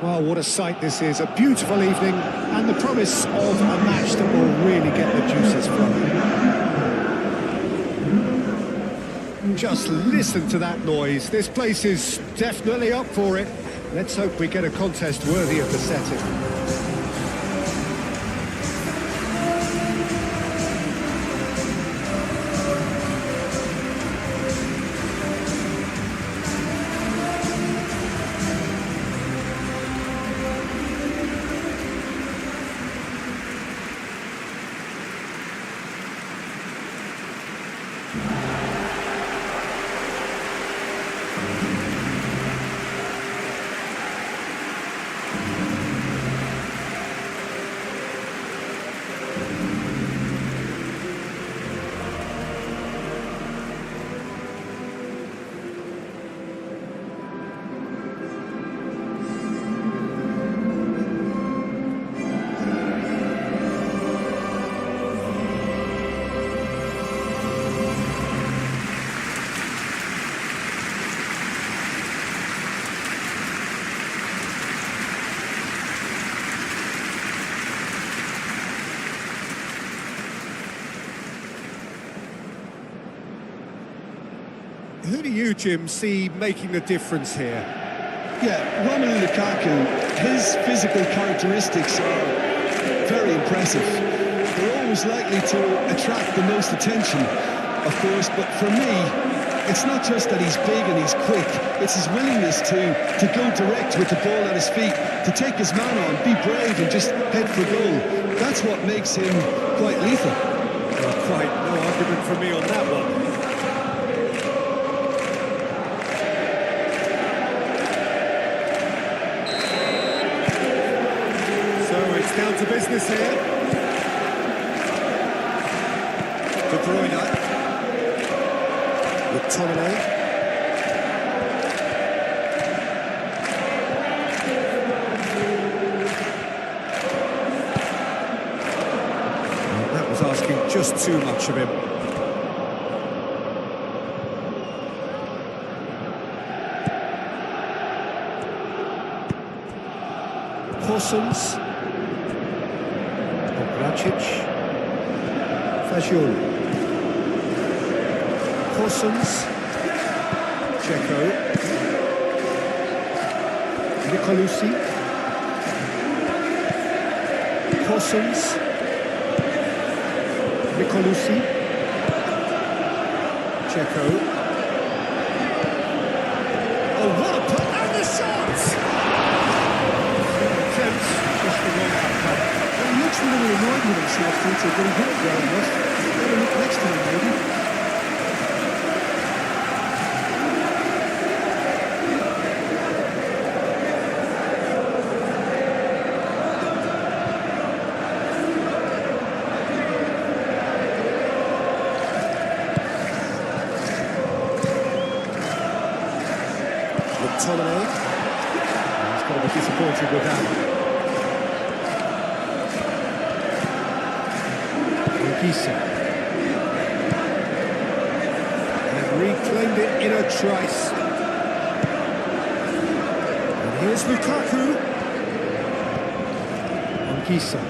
Well, what a sight this is. A beautiful evening and the promise of a match that will really get the juices flowing. Just listen to that noise. This place is definitely up for it. Let's hope we get a contest worthy of the setting. Who do you, Jim, see making the difference here? Yeah, Romelu Lukaku, his physical characteristics are very impressive. They're always likely to attract the most attention, of course, but for me, it's not just that he's big and he's quick, it's his willingness to go direct with the ball at his feet, to take his man on, be brave and just head for goal. That's what makes him quite lethal. Well, quite no argument from me on that one. Down to business here. De Bruyne. With Tominay. Well, that was asking just too much of him. Possums. Fagioli. Possums. Checo. Nicolucci. Possums. Nicolucci. Checo. Oh, what a put! And the shots! Attempts, just the wrong outcome. He looks a little annoyed with himself, Peter, but he hit it well enough. Better look next time, maybe. McTominay. He's got to be disappointed with that. And reclaimed it in a trice. And here's Lukaku. Anguissa.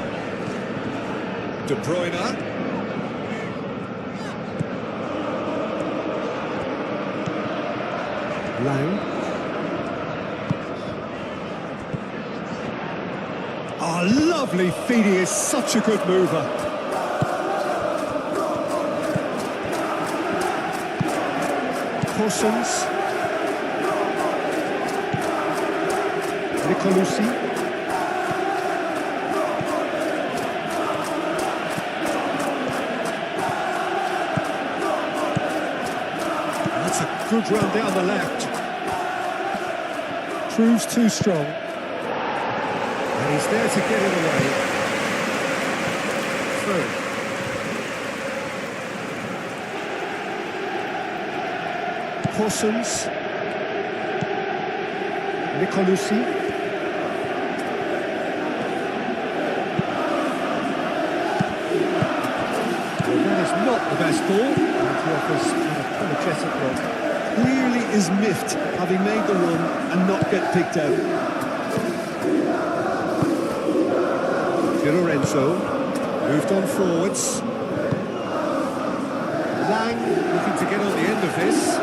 De Bruyne. Lang. Oh, lovely feed. He is such a good mover. Possums. Nicolucci. That's a good run down the left. Proves too strong. And he's there to get it away. Through. Possums. Nicolucci. Well, that is not the best ball. And he offers an apologetic look. Clearly is miffed having made the run and not get picked out. Di Lorenzo moved on forwards. Lang looking to get on the end of this.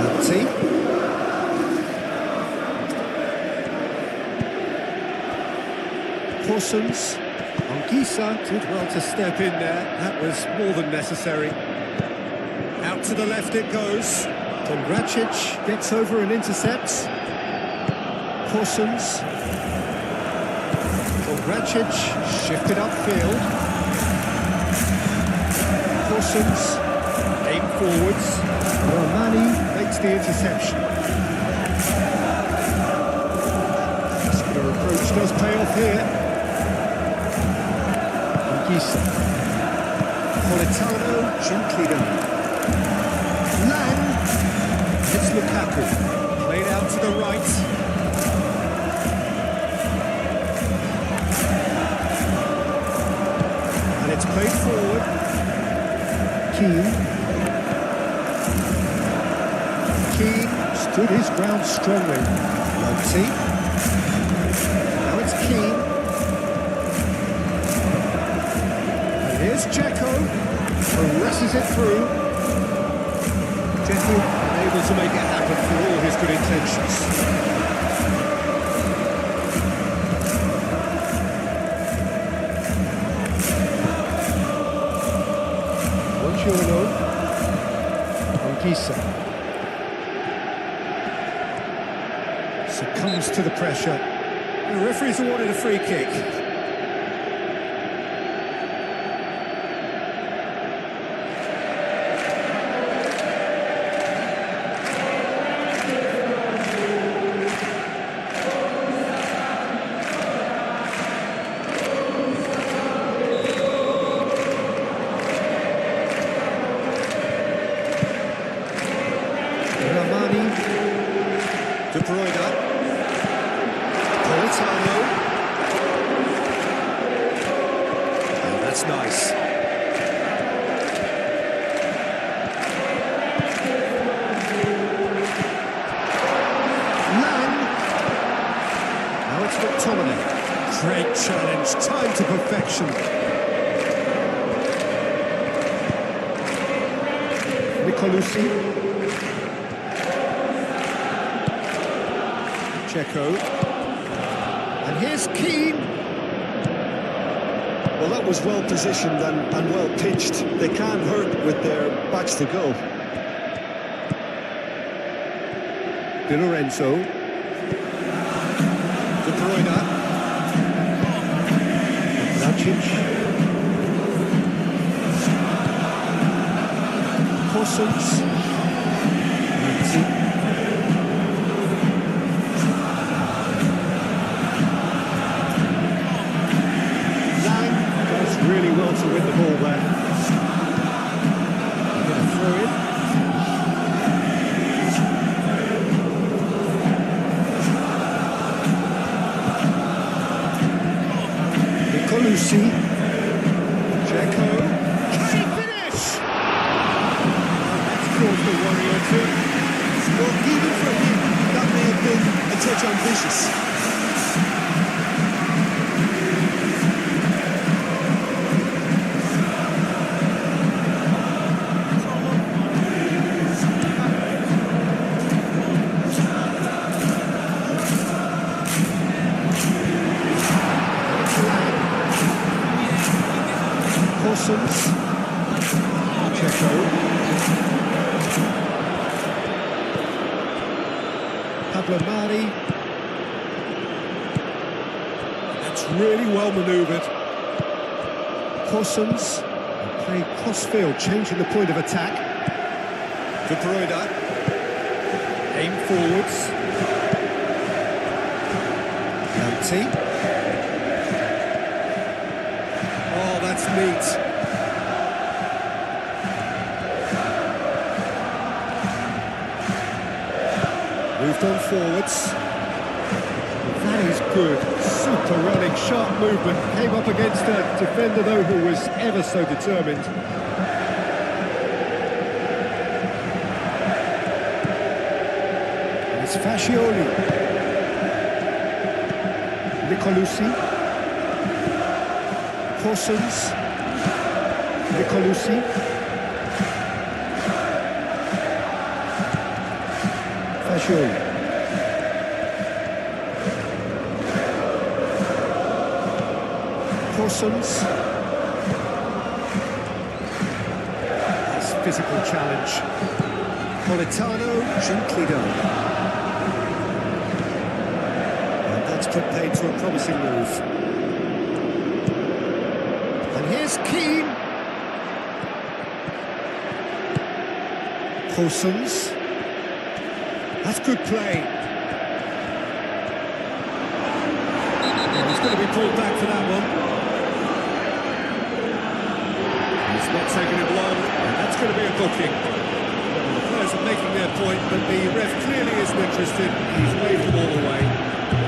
Napoli. Possums. Anguissa did well to step in there. That was more than necessary. Out to the left it goes. Kongracic gets over and intercepts. Possums. Kongracic shifted upfield. Possums. Aim forwards. Romani makes the interception. Muscular approach does pay off here. Anguissa. Politano gently down. Lang. It's Lukaku. Played out to the right. And it's played forward. Keane stood his ground strongly. Lotti. Now it's Keane. And here's Dzeko. Presses it through. Dzeko able to make it happen for all his good intentions. Buongiorno. Anguissa. Succumbs to the pressure. The referee's awarded a free kick. De Bruyne. Politano. Oh, that's nice. Lang. Now it's McTominay. Great challenge, time to perfection. Nicolucci. Dzeko. And here's Keane. Well, that was well positioned and well pitched. They can't hurt with their backs to goal. Di Lorenzo. De Bruyne. Kongracic. Possums. Really well to win the ball there. Going to throw it. Nicolucci. Dzeko. Can he finish? That's caused a worry or two. Well, even for him, that may have been a touch ambitious. Possums. Dzeko. Pablo Mari. That's really well manoeuvred. Possums. Playing cross-field, changing the point of attack. De Bruyne. Aim forwards. Lotti. Oh, that's neat. Moved on forwards. That is good. Super running, sharp movement. Came up against a defender, though, who was ever so determined. It's Fascioli. Nicolucci. Corsons. Nicolucci. Fascioli. Corsons. Nice physical challenge. Politano, gently done. And that's put paid to a promising move. And here's Keane. Corsons. That's good play. And he's going to be pulled back for that one. He's not taking it long, and that's going to be a booking. The players are making their point, but the ref clearly isn't interested. He's waved them all away.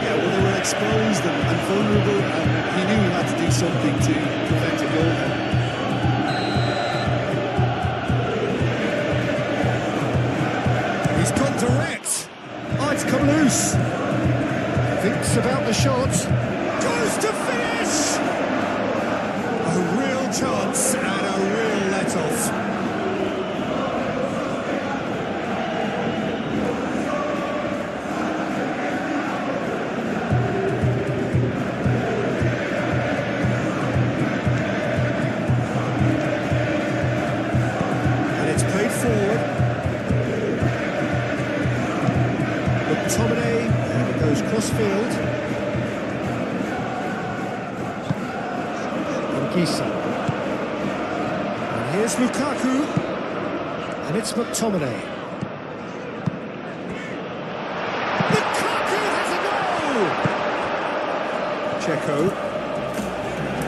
Yeah, well, they were exposed and vulnerable, and he knew he had to do something to prevent a goal. He's gone direct. Oh, it's come loose. Thinks about the shot. Goes to finish! A real chance and a real let-off. And it's played forward. McTominay, and it goes cross-field. Gisa. And here's Lukaku. And it's McTominay. Lukaku has a goal! Checo.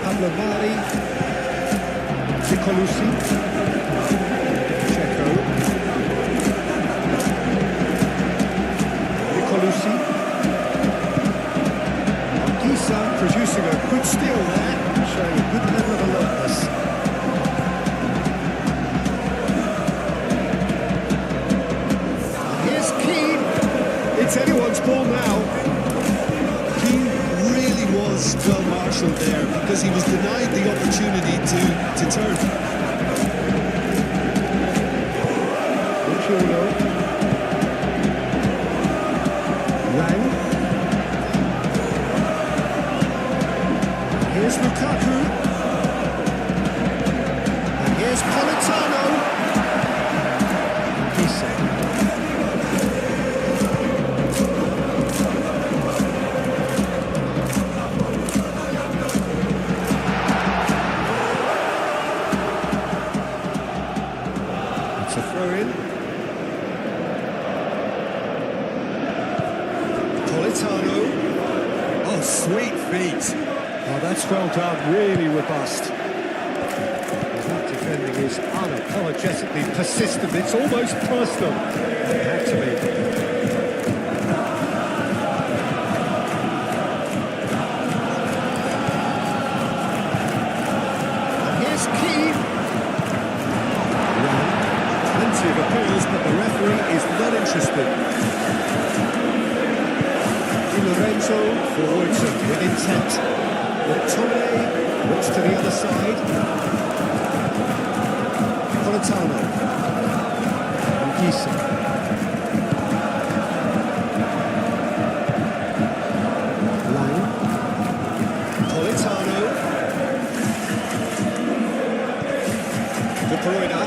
Pablo Mari. Nicolucci. Checo. Nicolucci. Gisa producing a good steal there. Showing a good level of alertness. And here's Keane. It's anyone's ball now. Keane really was well marshalled there because he was denied the opportunity to turn. Lang. Here's Lukaku. And here's Politano. Gisa. It's a throw-in. Politano. Oh, sweet feet. Oh, that's well done, really robust. That defending is unapologetically persistent, it's almost personal. It had to be. And here's Keane. Plenty of appeals, but the referee is not interested. Di Lorenzo forwards with intent. McTominay looks to the other side. Politano. And Gisa. Lang. Politano. De Bruyne.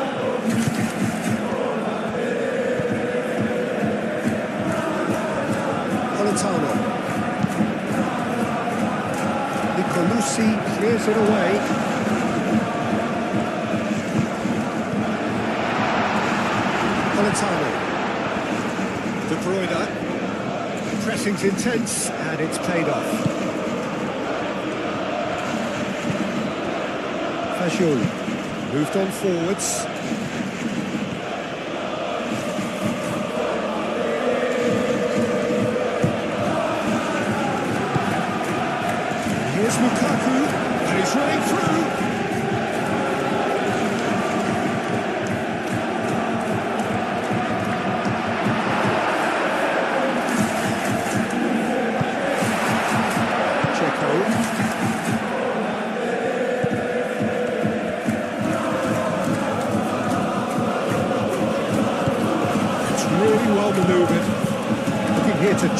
Politano. Nicolucci clears it away. Politano. De Bruyne. Pressing's intense and it's paid off. Fascioli. Moved on forwards. Here's Lukaku, and he's running through.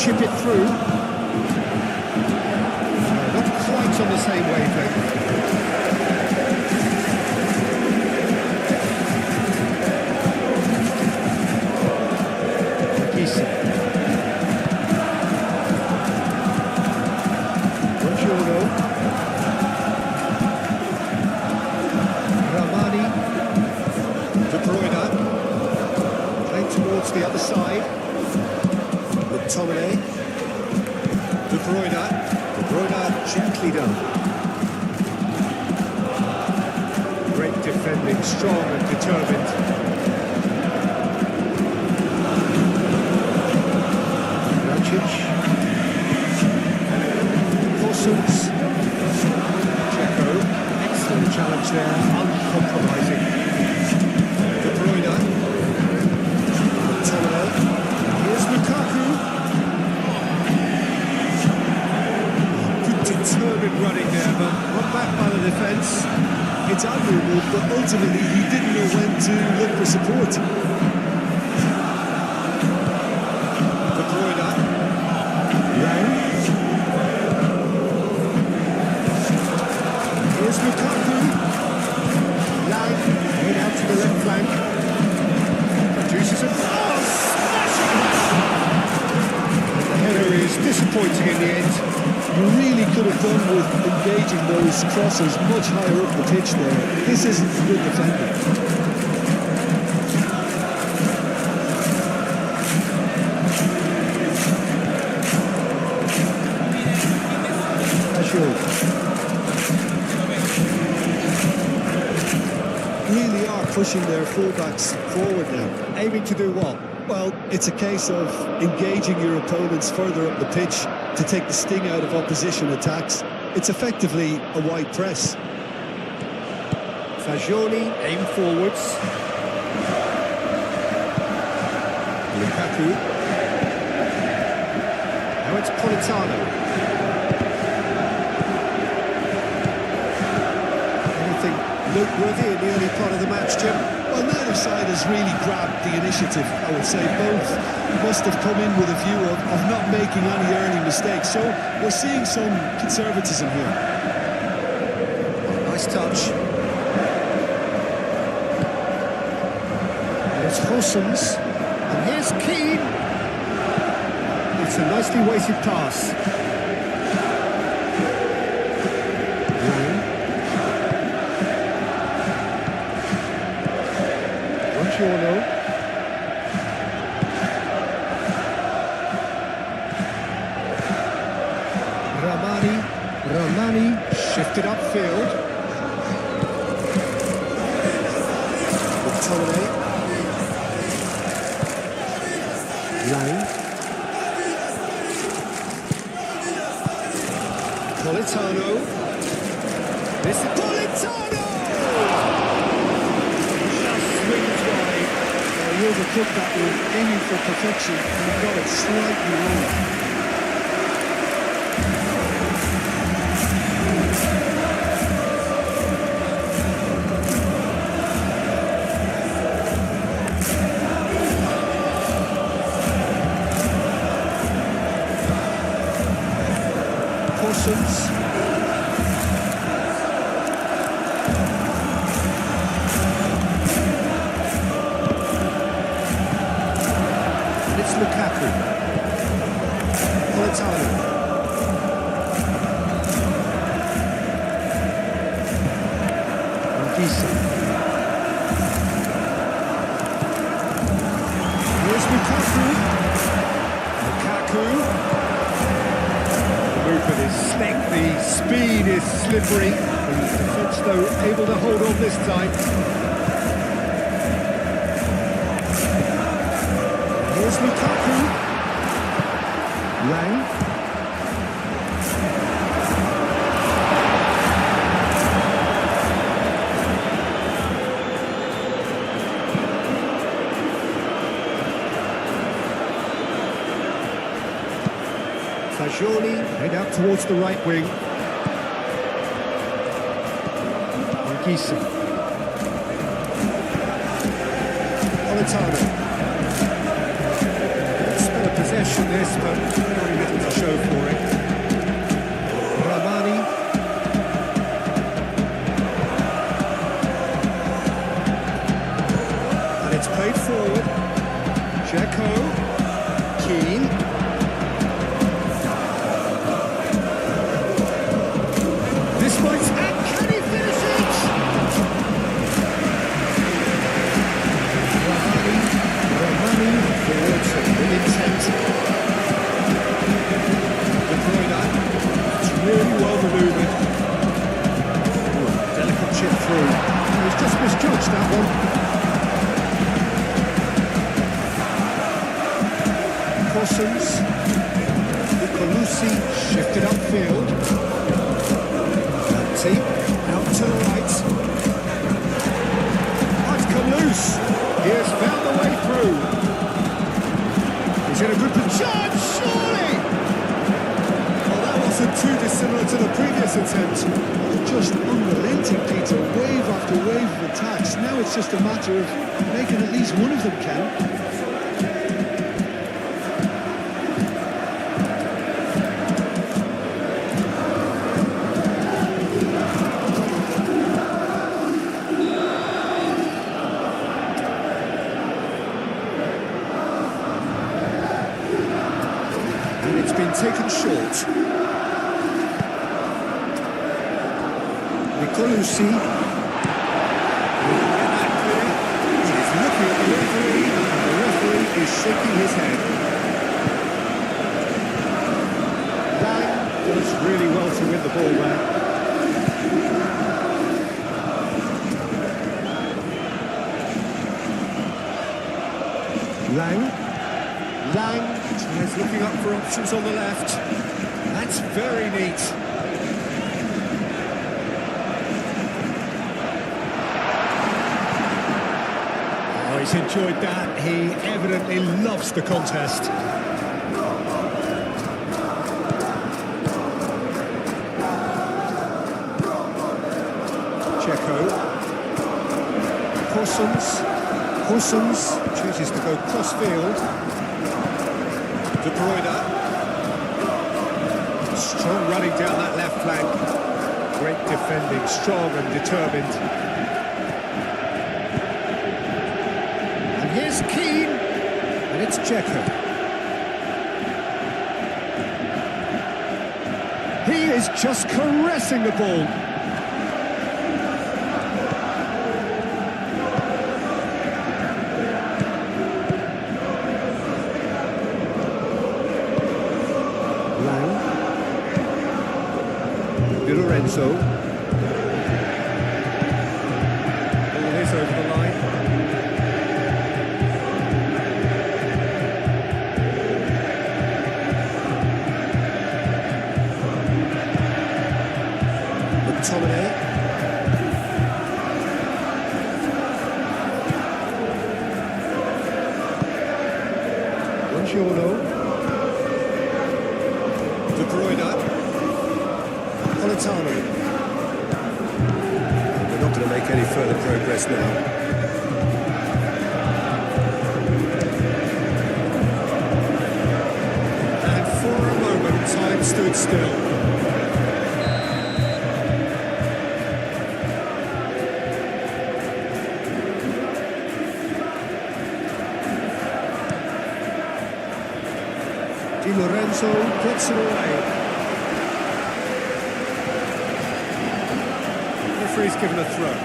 chip it through. Not quite on the same wavelength. The other side, McTominay, De Bruyne gently done. Great defending, strong and determined. Rakic, Korsums, Checo, excellent challenge there, uncompromising. De Bruyne. Here's Lukaku. Good determined running there, but not back by the defence. It's admirable, but ultimately he didn't know when to look for support. De Bruyne. Lang. Here's Lukaku. Lang. Head out to the left flank. Produces a... is disappointing in the end. You really could have done with engaging those crosses much higher up the pitch there. This isn't good defending. Really are pushing their fullbacks forward now. Aiming to do what? Well, it's a case of engaging your opponents further up the pitch to take the sting out of opposition attacks. It's effectively a wide press. Fagioli, aim forwards. Lukaku. Now it's Politano. Anything noteworthy in the early part of the match, Jim? Well, neither side has really grabbed the initiative, I would say. Both must have come in with a view of not making any early mistakes. So we're seeing some conservatism here. Nice touch. There's Hossens. And here's Keane. It's a nicely weighted pass. Ramani shifted upfield. McTominay. Lang. Politano. This is Politano! Just swings wide. He overtook that one, aiming for perfection, and he got it slightly wrong. Korsums. It's Lukaku. Politano. Here's Lukaku. The movement is slick, the speed is slippery. The defence, though, able to hold on this time. Here's Lukaku. Lang. Fagioli head out towards the right wing. Gisa. Politano. Spell of possession this, but very little to show for it. Ramani. And it's played forward. Dzeko. Keane. This might... And can he finish it? Ramani forward, so good intent. De Bruyne, it's really well manoeuvred. Delicate chip through. He was just misjudged, that one. Corsons, Nicolucci shifted upfield. Dante, out to the right. Might come loose. He has found the way through. He's in a good position, surely! Well, that wasn't too dissimilar to the previous attempt. Just unrelenting, Peter. Wave after wave of attacks. Now it's just a matter of making at least one of them count. It's been taken short. Nicolucci. He's looking at the referee, and the referee is shaking his head. Lang does really well to win the ball back. Lang. He's looking up for options on the left. That's very neat. Oh, he's enjoyed that. He evidently loves the contest. Dzeko. Corsons chooses to go cross-field. De Bruyne. Strong running down that left flank. Great defending, strong and determined. And here's Keane. And it's Dzeko. He is just caressing the ball. Lorenzo. Ball is over the line. McTominay. Buongiorno. De Bruyne. Politano. We're not going to make any further progress now. And for a moment, time stood still. Di Lorenzo gets it away. Referee's given a throw.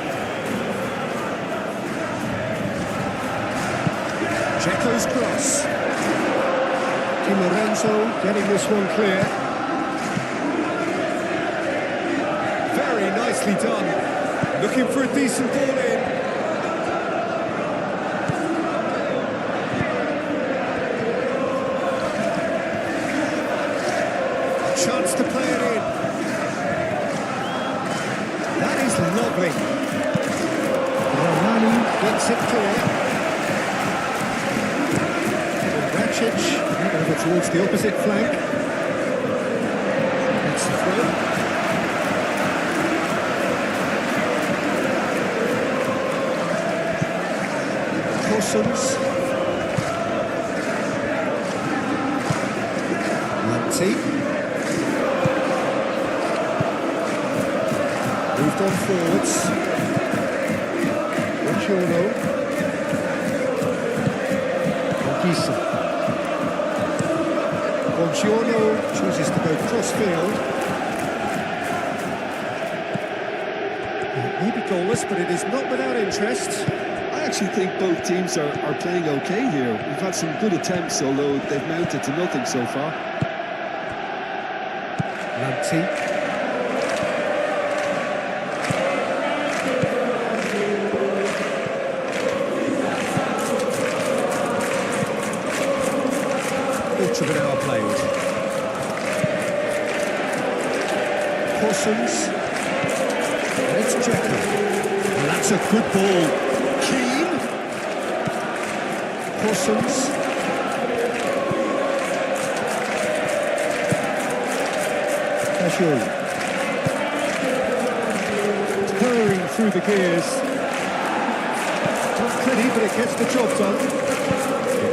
Dzeko's cross. Di Lorenzo getting this one clear. Very nicely done. Looking for a decent ball in. Chance to play it in. That is lovely. Ramani gets it clear. Racic over towards the opposite flank. It's the throw. Corsons. Lanti. Moved on forwards. Buongiorno. Anguissa. Buongiorno chooses to go cross-field. Maybe goalless, but it is not without interest. I actually think both teams are playing okay here. We've had some good attempts, although they've mounted to nothing so far. Lanti. Quarter of an hour played. Parsons. And it's Dzeko. Well, that's a good ball. Keane. Parsons. Casual. Purring through the gears. Not pretty, but it gets the job done.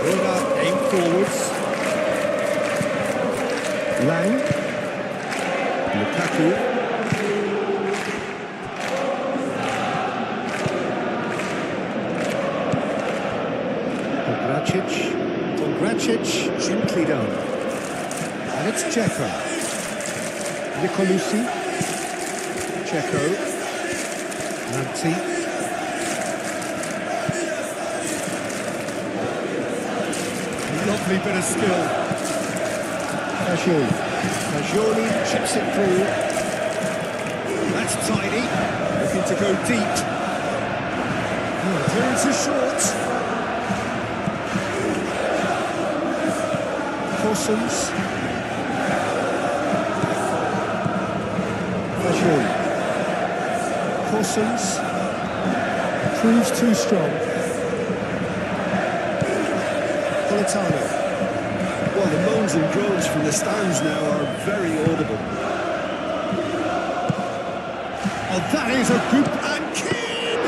Bruna aim forwards. Lang. Lukaku. Gracic, gently done. And it's Dzeko. Nicolucci. Dzeko. Lanti. Lovely bit of skill. Fagioli chips it through. That's tidy. Looking to go deep. Clearance is short. Parsons. Fagioli. Parsons. Proves too strong. Politano. Well, the moans and groans from the stands now are very audible. Oh, that is a good... And Keane!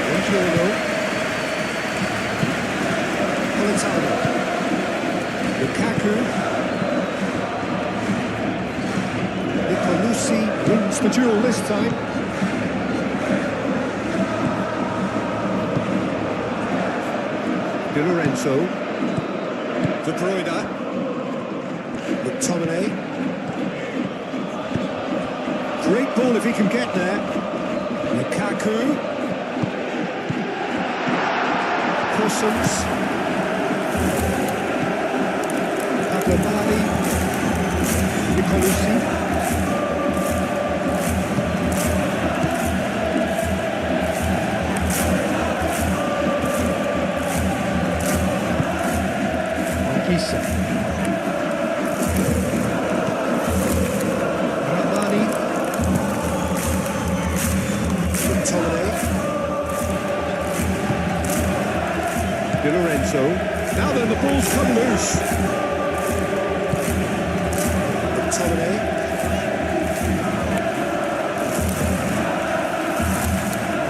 Buongiorno. Politano. Lukaku. Nicolucci wins the duel this time. Di Lorenzo. De Bruyne. McTominay. Great ball if he can get there. Lukaku. Parsons. Pablo Nicolucci. Ramani. McTominay. Di Lorenzo. Now then, the ball's come loose. McTominay.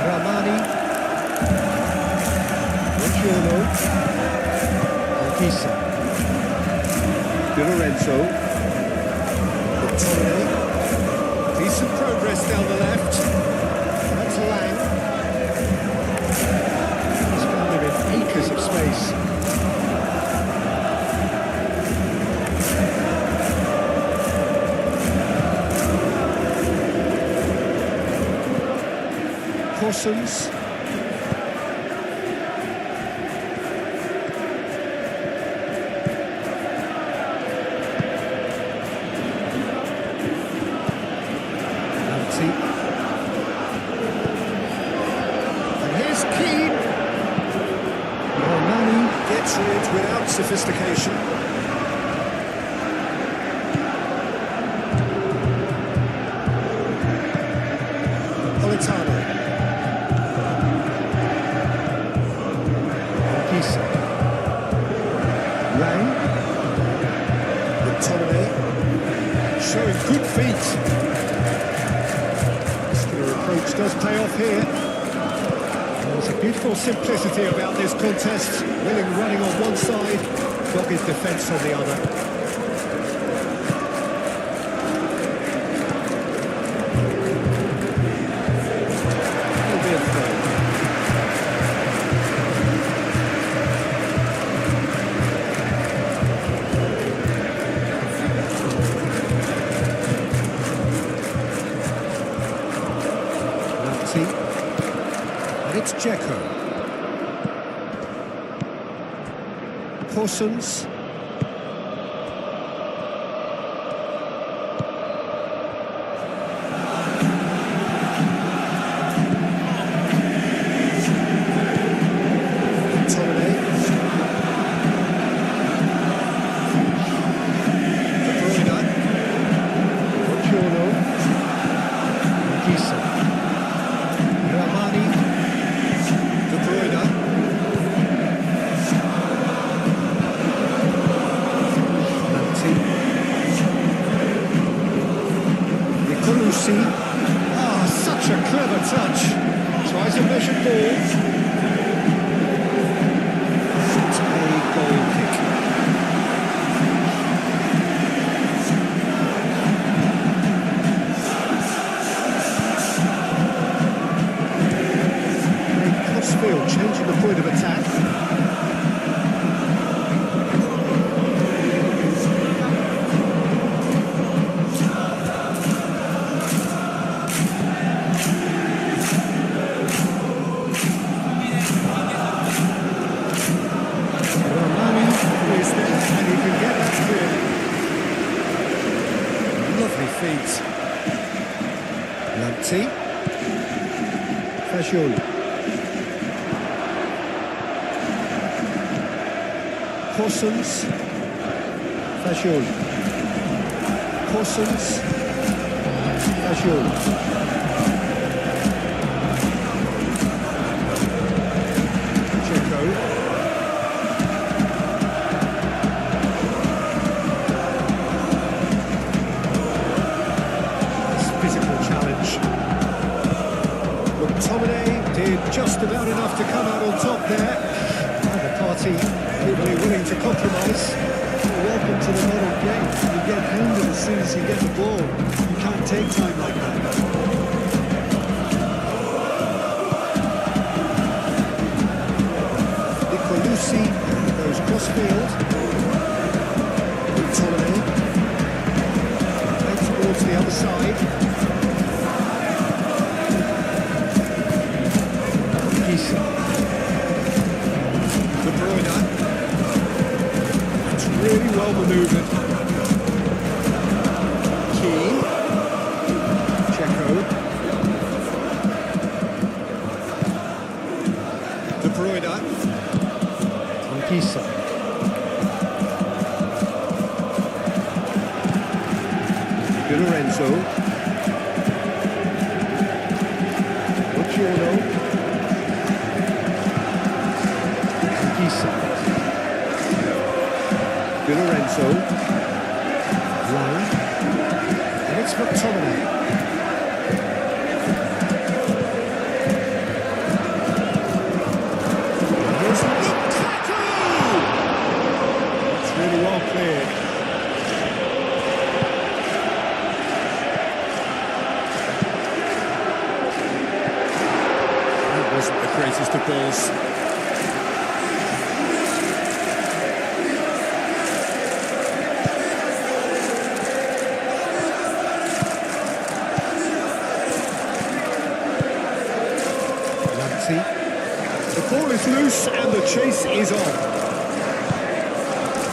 Ramani. Buongiorno. Anguissa. Di Lorenzo. McTominay. Decent progress down the left. That's Lang. He's found him in acres of space. Parsons. And here's Keane. Nani gets it without sophistication. Politano. Anguissa. Lang. McTominay. Showing good feet. Approach does pay off here. Oh, There's a beautiful simplicity about this contest. Willing running on one side, dogged defence on the other. It'll be a throw. And it's Dzeko. Corsons. Ah, such a clever touch. Tries a measured ball. It's a goal kick. Crossfield changing the point of attack. Feet. Lanti. Fagioli. Corsons. Fagioli. Corsons. Fagioli. Dzeko. Did just about enough to come out on top there. Neither party equally willing to compromise. Welcome to the modern game. You get handed as soon as you get the ball. You can't take time like that. Nicolucci goes crossfield. McTominay. Right towards the other side. De Bruyne. It's really well manoeuvred. Keane. Dzeko. De Bruyne. Anguissa. Di Lorenzo. Luciano. Di Lorenzo, Lang, and it's McTominay. Here's Lukaku! It's really well cleared. That wasn't the greatest of balls. The ball is loose and the chase is on.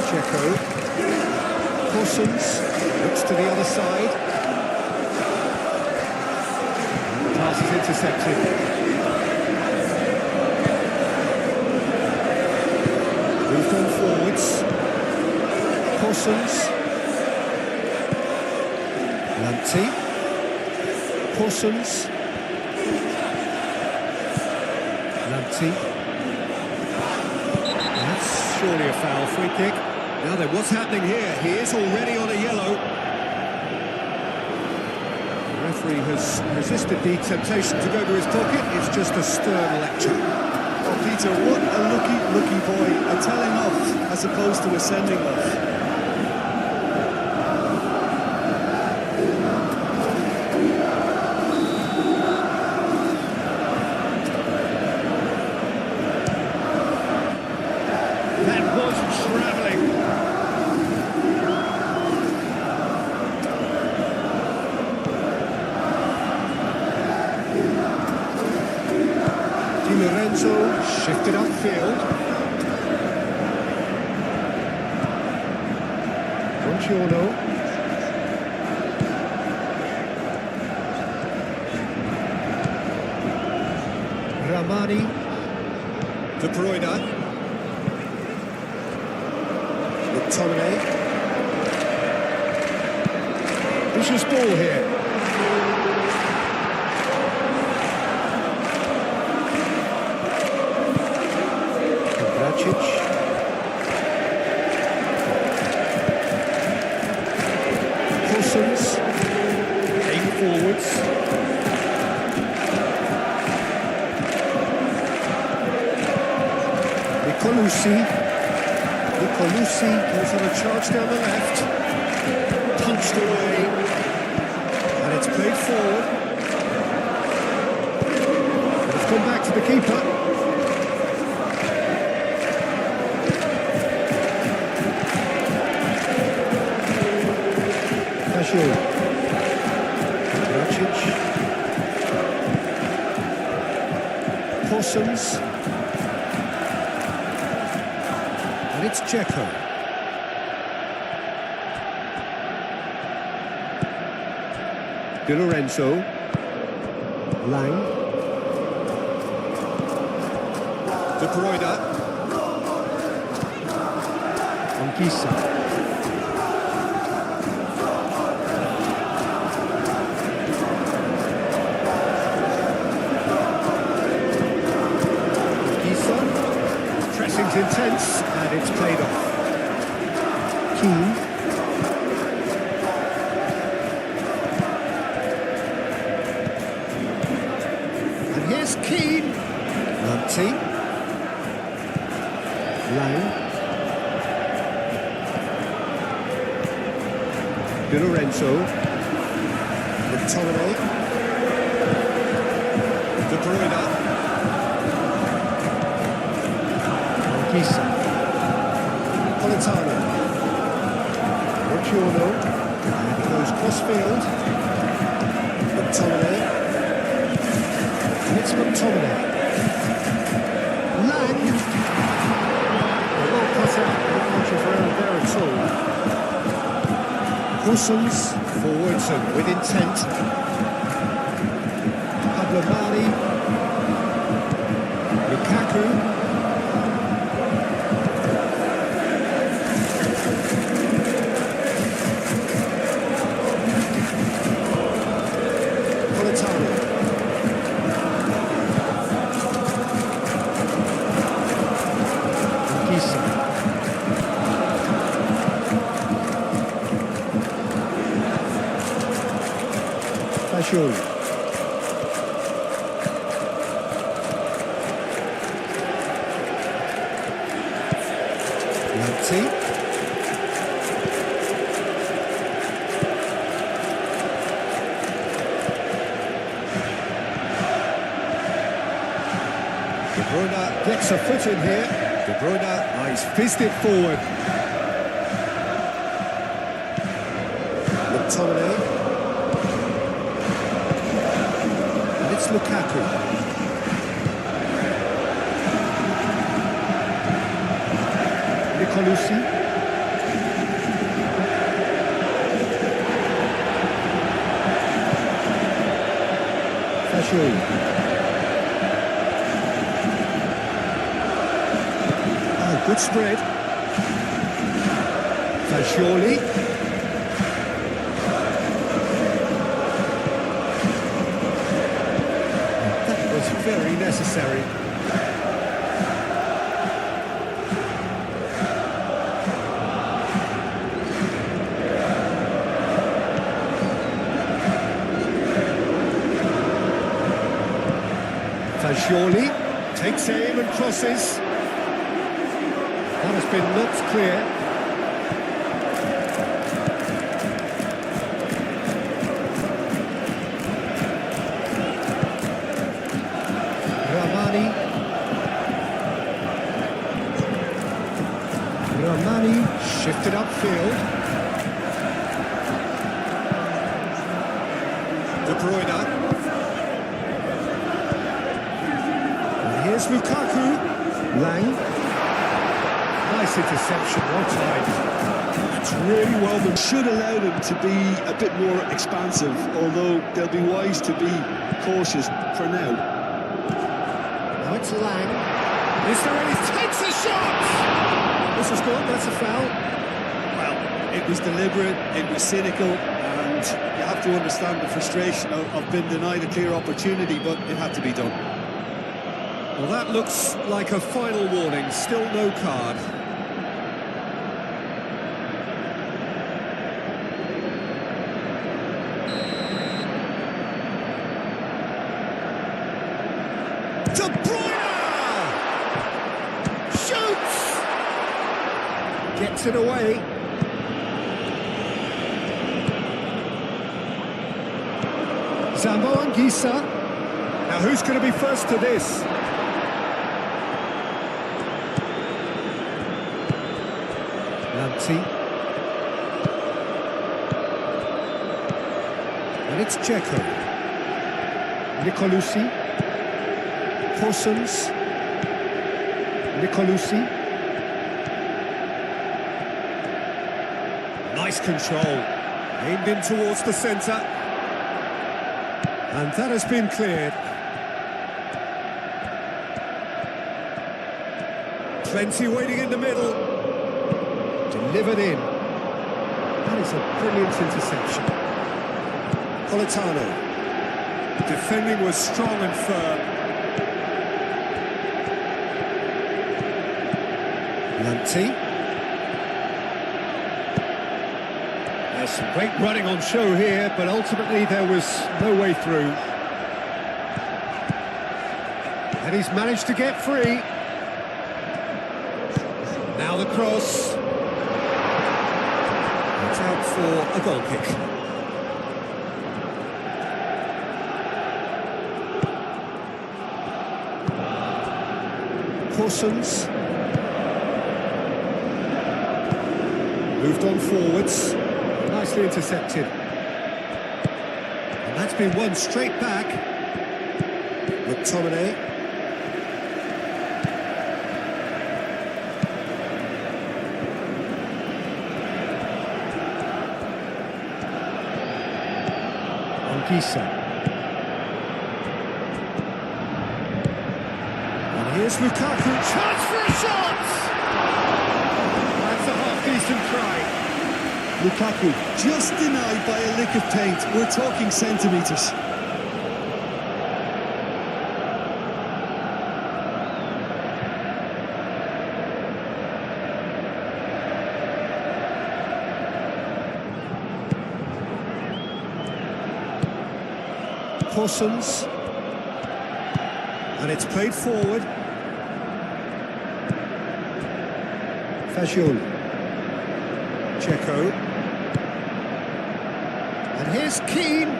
Dzeko. Corsons looks to the other side. Pass is intercepted. Moved on forwards. Corsons. Lanti. Corsons. Lanti. That's surely a foul. Free kick. Now then, what's happening here? He is already on a yellow. The referee has resisted the temptation to go to his pocket. It's just a stern lecture. Oh, Peter, what a lucky boy. A telling off as opposed to a sending off. Lorenzo shifted upfield. Buongiorno. Ramani. De Bruyne. McTominay. Vicious ball here. Parsons came forwards. Nicolucci goes on a charge down the left. Punched away. And it's played forward. And it's come back to the keeper. Parsons. And it's Dzeko. Di Lorenzo. Lang. De Bruyne. Anguissa. Pressing's intense, and it's played off. Keane. And here's Keane. Lamptey. Lang. Di Lorenzo. McTominay. De Bruyne. Politano. Buongiorno. And he goes cross-field. McTominay. And it's McTominay. Lang. Well cut out. Not much of around there at all. Parsons forwards and with intent. Pablo Mari. Lukaku. Fashion. Lamptey. De Bruyne gets a foot in here. De Bruyne, he's fizzed it forward. McTominay. It's Lukaku. Nicolucci. Fashion. Oh, good spread. Fascioli. Very necessary. Fagioli takes aim and crosses. That has been looked clear. Ramani shifted upfield. De Bruyne. And here's Lukaku. Lang. Nice interception, well timed. That's really well done. Should allow them to be a bit more expansive, although they'll be wise to be cautious for now. Now it's Lang. Is there any... Takes a shot! This is good, that's a foul. Well, it was deliberate, it was cynical, and you have to understand the frustration of being denied a clear opportunity, but it had to be done. Well, that looks like a final warning, still no card. De Bruyne! Shoots! Gets it away. Zambo Anguissa. Now who's going to be first to this? Lanti. And it's Dzeko. Nicolucci. Possums. Nicolucci. Nice control. Aimed in towards the centre. And that has been cleared. Plenty waiting in the middle. Delivered in. That is a brilliant interception. Politano. Defending was strong and firm. Lanti. There's some great running on show here, but ultimately there was no way through. And he's managed to get free. Now the cross. It's out for a goal kick. Possums. Moved on forwards. Nicely intercepted. And that's been won straight back. McTominay. Anguissa. And here's Lukaku. Chance for a shot! That's a half-decent try. Lukaku just denied by a lick of paint. We're talking centimetres. Possums. And it's played forward. Fagioli. Dzeko. And here's Keane.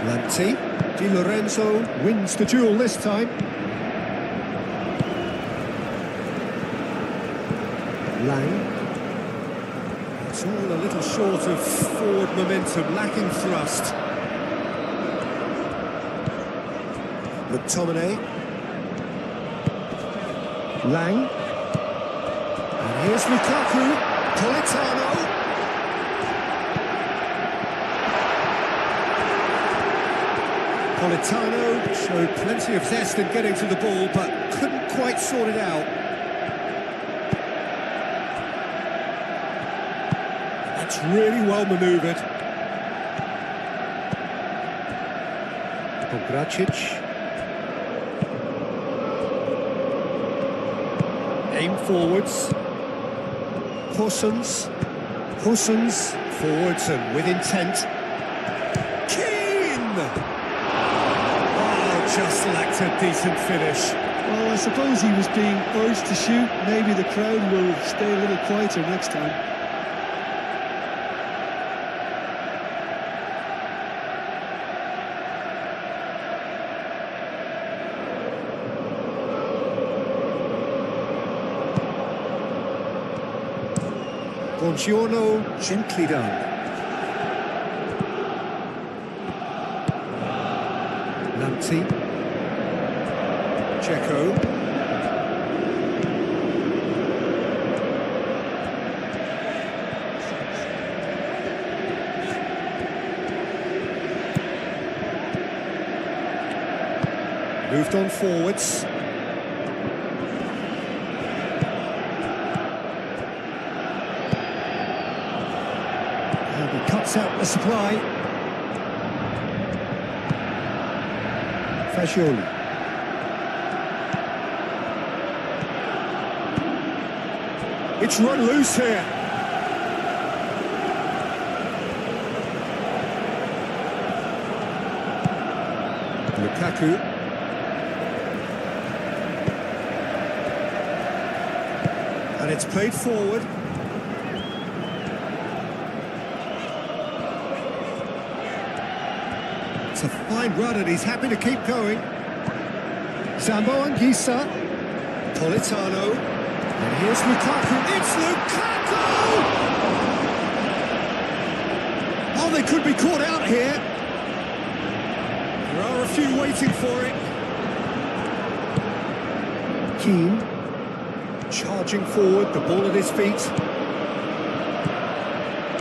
Lanti. Di Lorenzo wins the duel this time. Lang. It's all a little short of forward momentum, lacking thrust. McTominay. Lang. And here's Lukaku. Politano. Politano showed plenty of zest in getting to the ball, but couldn't quite sort it out. That's really well manoeuvred. Pogracic. Aim forwards. Possums. Forwards and with intent. Keane! Oh, just lacked a decent finish. Well, I suppose he was being urged to shoot. Maybe the crowd will stay a little quieter next time. Buongiorno, gently done. Lanti. Checo. Moved on forwards. And he cuts out the supply. Fagioli. It's run loose here. Lukaku. And it's played forward. It's a fine run and he's happy to keep going. Zambo Anguissa. Politano. And here's Lukaku. It's Lukaku! Oh, they could be caught out here. There are a few waiting for it. Keane. Charging forward, the ball at his feet.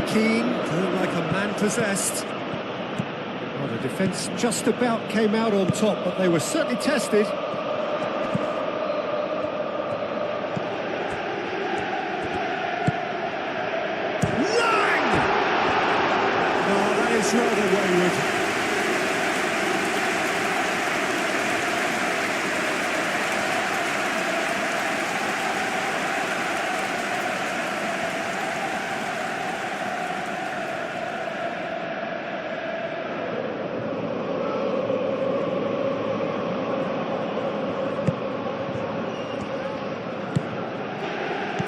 Keane going like a man possessed. Well, the defence just about came out on top, but they were certainly tested. Lang! Oh, that is rather wayward.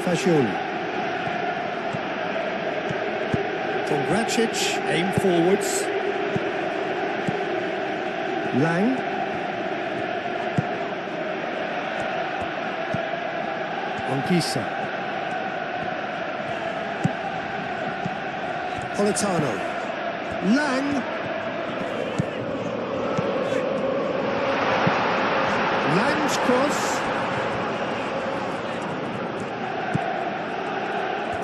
Fagioli. Kongracic, aim forwards. Lang. Anguissa. Politano. Lang. Lang's cross.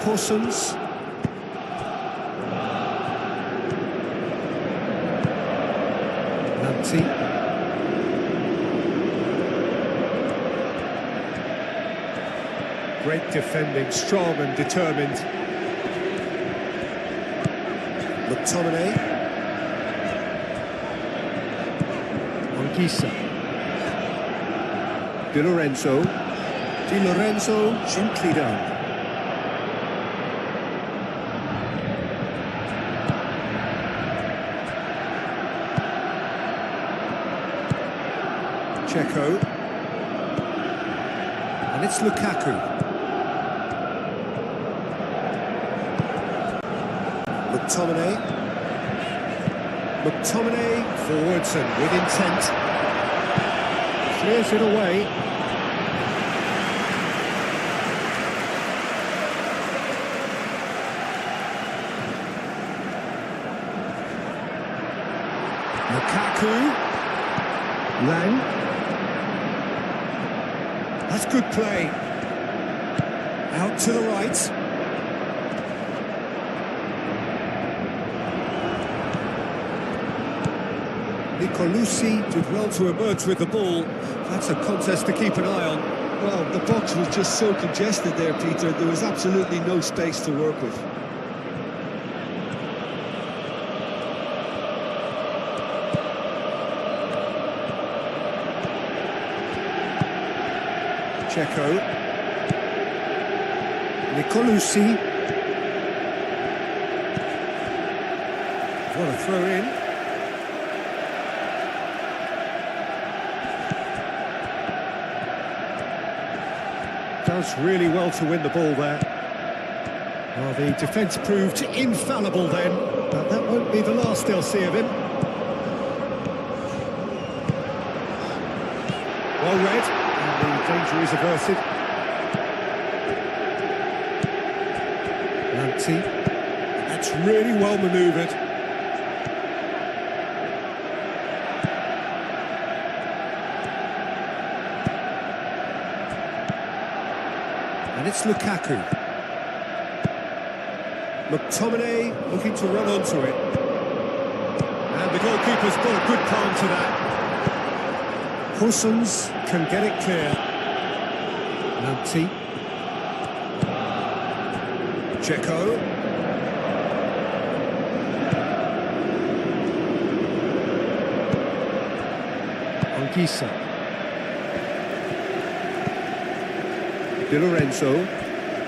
Corsons. Lanti. Great defending, strong and determined. McTominay. Anguissa. Di Lorenzo. Di Lorenzo, gently done. Checo. And it's Lukaku. McTominay. McTominay forwards and with intent. Clears it away. Lukaku. Lang. That's good play. Out to the right. Nicolucci did well to emerge with the ball. That's a contest to keep an eye on. Well, the box was just so congested there, Peter. There was absolutely no space to work with. Checo. Nicolucci. What a throw in. does really well to win the ball there. Well, the defence proved infallible then, but that won't be the last they'll see of him. Well read, and the danger is averted. Lanti, that's really well manoeuvred. And it's Lukaku. McTominay looking to run onto it. And the goalkeeper's got a good palm to that. Hussons can get it clear. Lanti. Dzeko. Anguissa.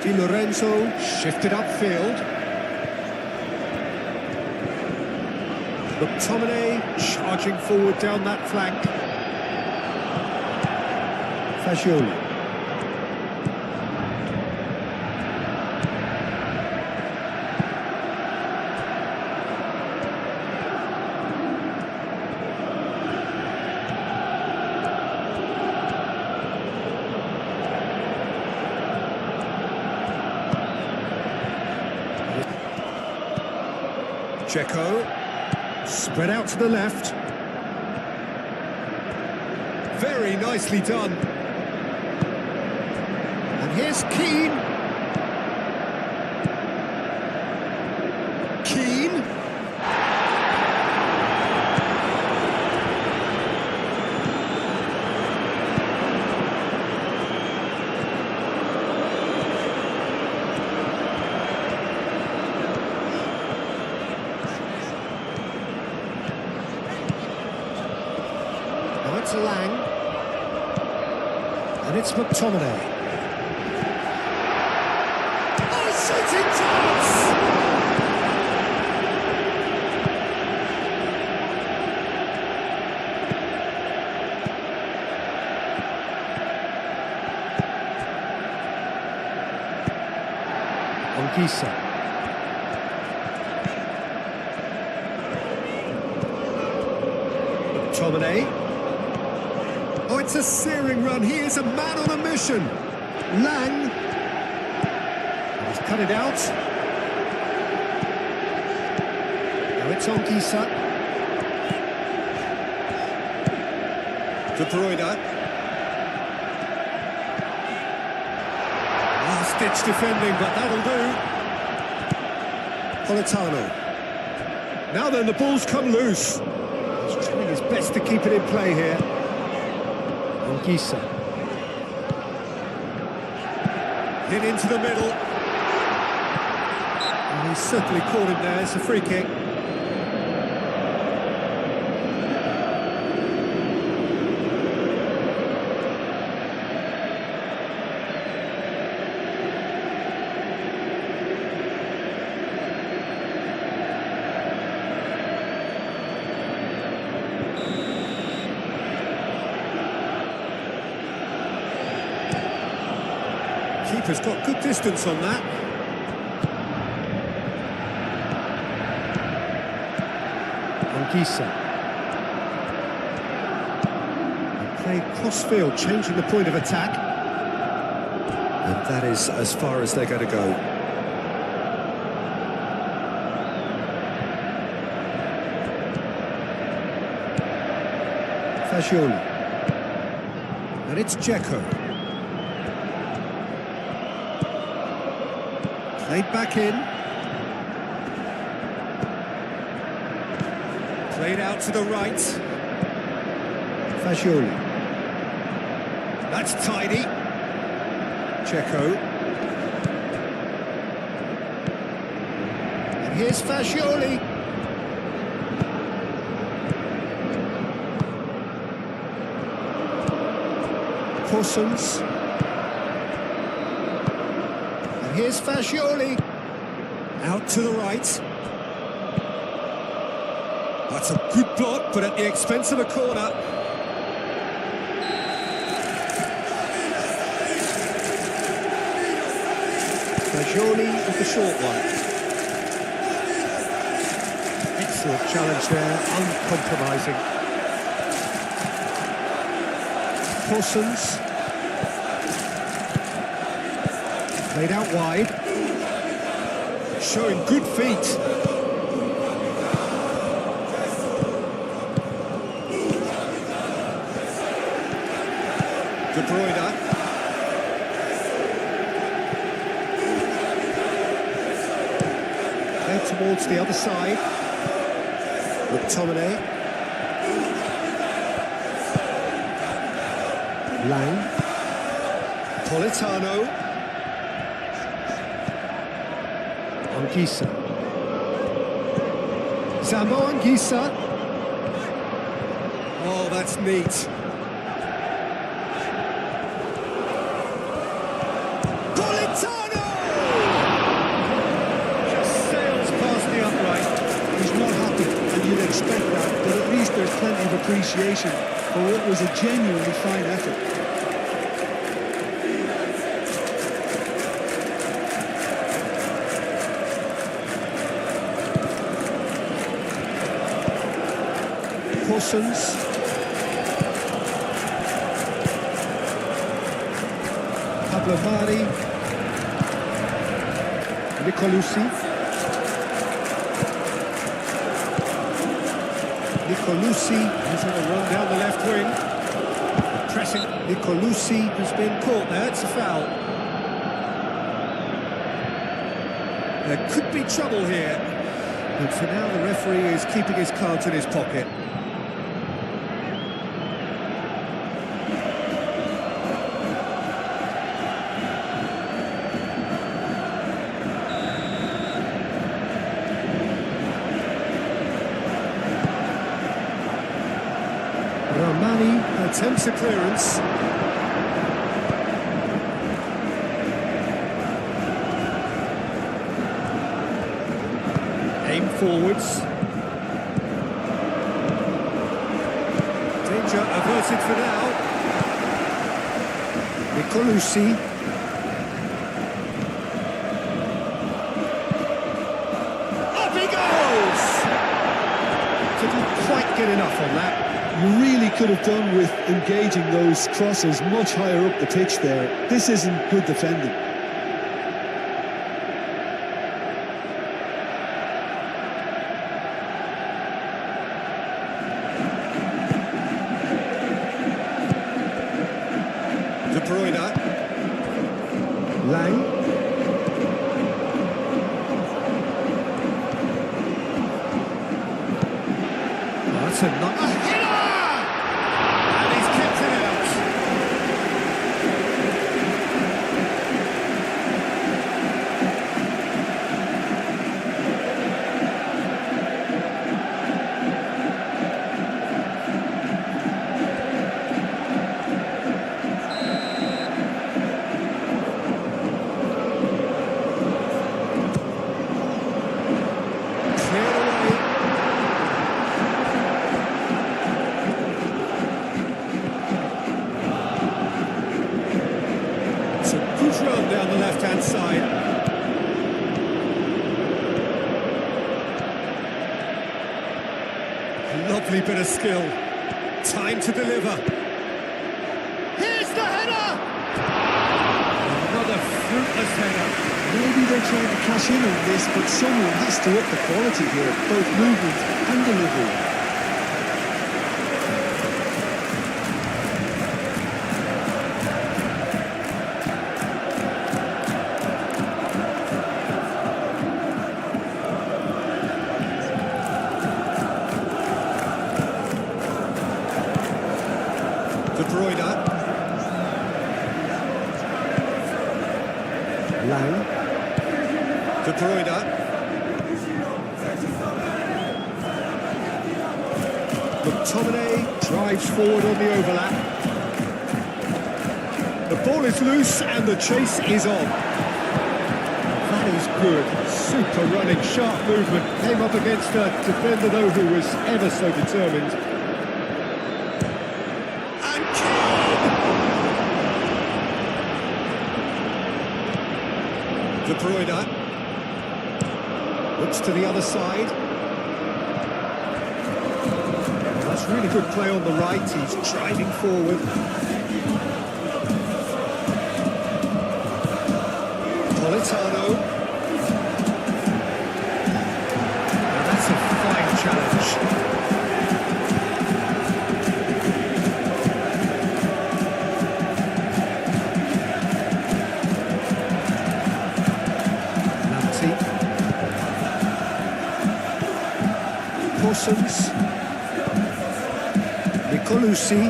Di Lorenzo shifted upfield. McTominay charging forward down that flank. Fagioli. Dzeko, spread out to the left. Very nicely done. And here's Keane. Keane. It's Lang, and it's McTominay. Oh, shooting chance! Anguissa. McTominay. Oh, it's a searing run. He is a man on a mission. Lang. He's cut it out. Now it's Anguissa. De Bruyne. Last-ditch defending, but that'll do. Politano. Now then, the ball's come loose. He's trying his best to keep it in play here. Anguissa. Hit into the middle. And he's certainly caught him there. It's a free kick. Keeper's got good distance on that. Anguissa. Play cross-field, changing the point of attack. And that is as far as they're going to go. Fagioli. And it's Dzeko. Played back in. Played out to the right. Fagioli. That's tidy. Dzeko. And here's Fagioli. Corsons. Here's Fagioli, out to the right. That's a good block, but at the expense of a corner. Stagioni with the short one. Excellent challenge there, uncompromising. Parsons. Played out wide. Showing good feet. De Bruyne. There towards the other side. McTominay. Lang. Politano. Anguissa. Zambo Anguissa. Oh, that's neat. Politano! Just sails past the upright. He's not happy, and you'd expect that, but at least there's plenty of appreciation for what was a genuinely fine effort. Parsons. Pablo Mari. Nicolucci. Nicolucci has had a run down the left wing. Pressing. Nicolucci has been caught there, it's a foul. There could be trouble here. But for now, the referee is keeping his cards in his pocket. Romani attempts a clearance. Aim forwards. Danger averted for now. Nicolucci. Up he goes! Didn't quite get enough on that. You really could have done with engaging those crosses much higher up the pitch there. This isn't good defending. De Bruyne. Lang. That's a nice... Good run down the left-hand side. Lovely bit of skill. Time to deliver. Here's the header! Another fruitless header. Maybe they're trying to cash in on this, but someone has to up the quality here, both movement and delivery. De Bruyne. Lang. De Bruyne. McTominay drives forward on the overlap. The ball is loose and the chase is on. That is good. Super running, sharp movement. Came up against a defender, though, who was ever so determined. De Bruyne. Looks to the other side. That's really good play on the right. He's driving forward. Politano. And that's a fine challenge. Possums, Nicolucci,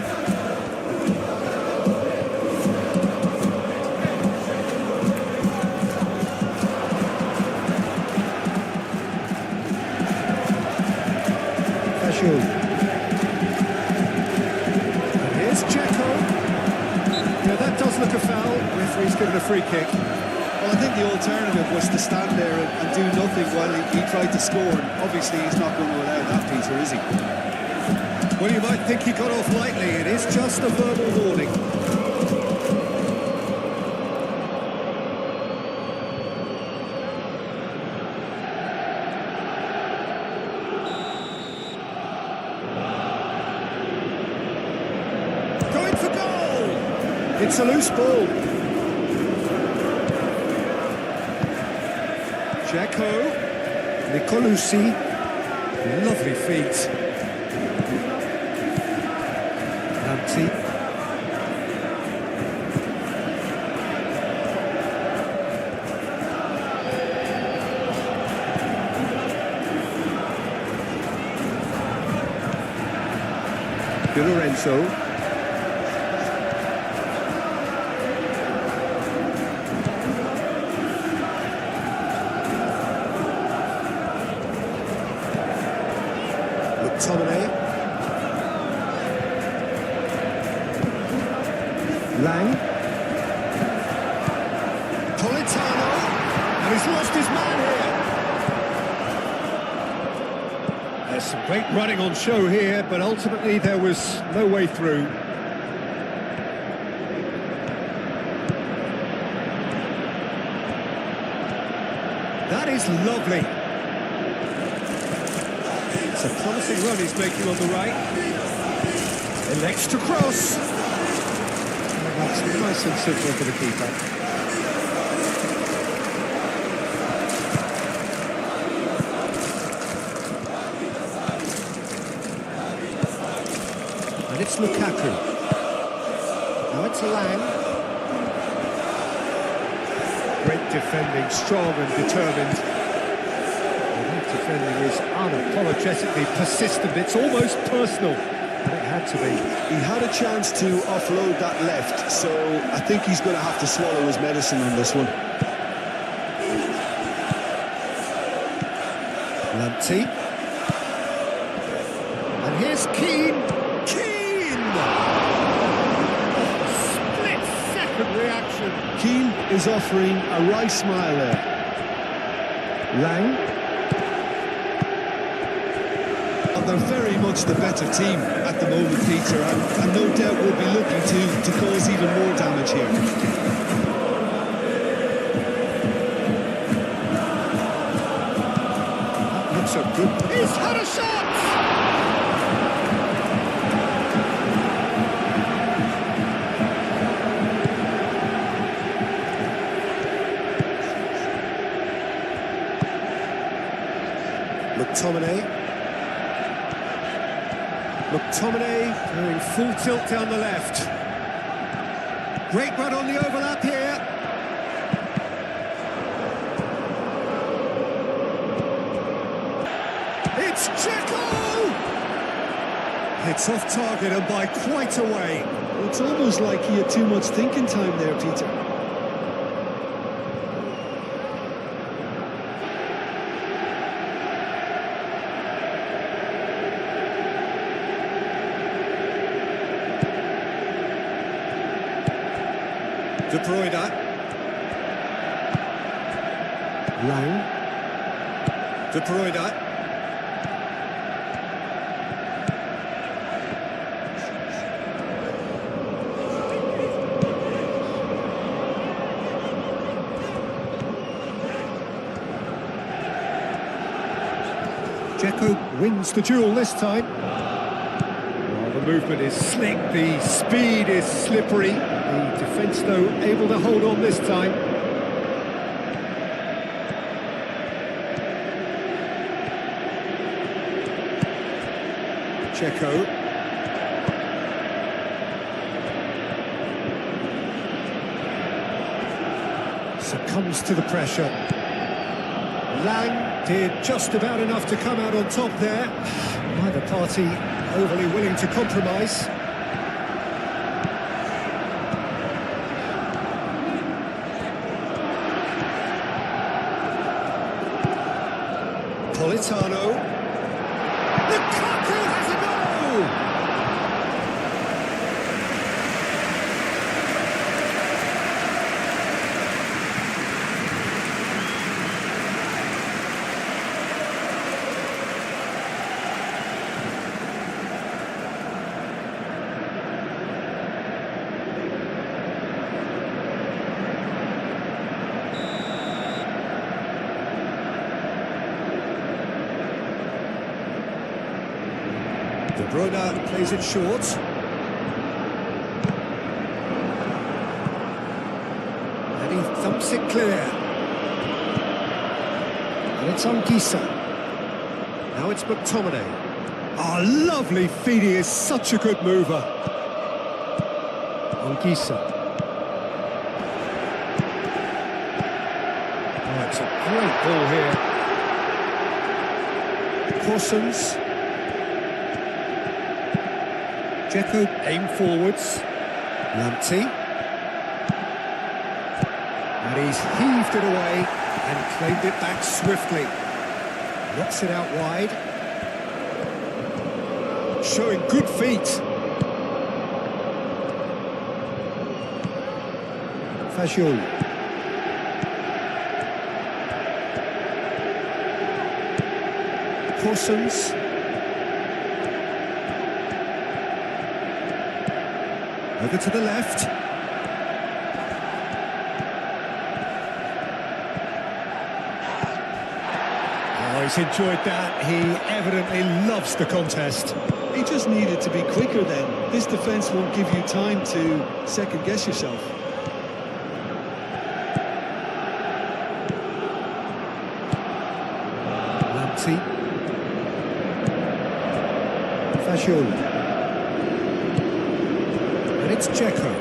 Fashu, and here's Dzeko. Yeah, that does look a foul. Referee's given a free kick. Well, I think the alternative was to stand there and do nothing while he tried to score. And obviously, he's not going to allow that, Peter, is he? Well, you might think he got off lightly. It is just a verbal warning. Going for goal! It's a loose ball. Dzeko, Nicolucci, lovely feet. Lamptey. Di Lorenzo. McTominay. Lang. Politano. And he's lost his man here. There's some great running on show here, but ultimately there was no way through. That is lovely. It's a promising run he's making on the right. Elects to cross. That's nice and simple for the keeper. And it's Lukaku. Now it's Lang. Great defending, strong and determined. And that defending is unapologetically persistent. It's almost personal. And it had to be. He had a chance to offload that left, so I think he's going to have to swallow his medicine on this one. Lamptey. And here's Keane. Keane! Split-second reaction. Keane is offering a wry smile there. Lang. They're very much the better team at the moment, Peter, and no doubt will be looking to cause even more damage here. That looks so good. He's had a shot! McTominay. McTominay doing full tilt down the left. Great run on the overlap here. It's Dzeko! It's off target and by quite a way. It's almost like he had too much thinking time there, Peter. De Bruyne. Lang. De Bruyne. Dzeko wins the duel this time. Well, the movement is slick, the speed is slippery. The defence, though, able to hold on this time. Dzeko. Succumbs to the pressure. Lang did just about enough to come out on top there. Neither party overly willing to compromise. Politano. Lukaku has a goal! De Bruyne plays it short. And he thumps it clear. And it's Anguissa. Now it's McTominay. Oh, lovely feed, he is such a good mover. Anguissa. Oh, it's a great ball here. Corsons. Dzeko aim forwards. Lamptey. And he's heaved it away and claimed it back swiftly. Knocks it out wide. Showing good feet. Fagioli. Corsons. Over to the left. Oh, he's enjoyed that. He evidently loves the contest. He just needed to be quicker then. This defence won't give you time to second-guess yourself. Lamptey. Fagioli. And it's Dzeko.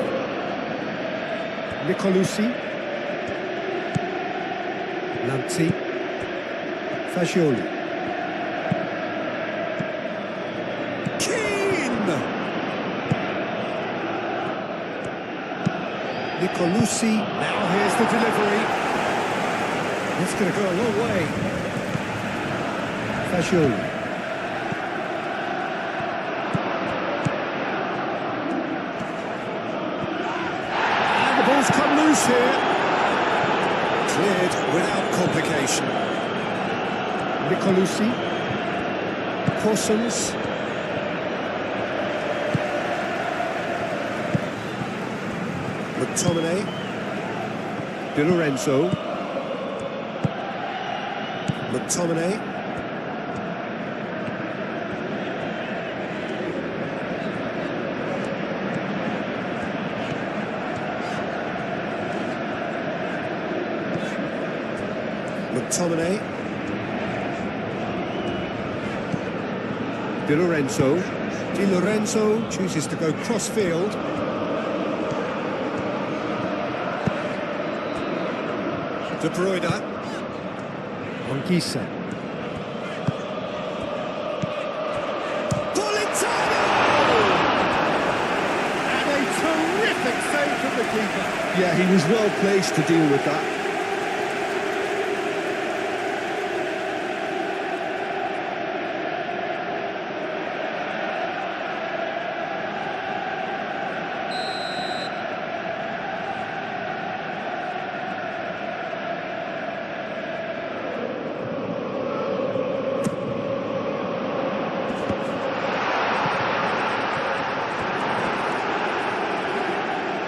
Nicolucci. Lamptey. Fagioli. Keane! Nicolucci. Now here's the delivery. It's going to go a long way. Fagioli. Come loose here. Cleared without complication. Nicolucci. Corsons. McTominay. Di Lorenzo. McTominay. McTominay. Di Lorenzo. Di Lorenzo chooses to go cross-field. De Bruyne. Anguissa. Politano! And a terrific save from the keeper. Yeah, he was well placed to deal with that.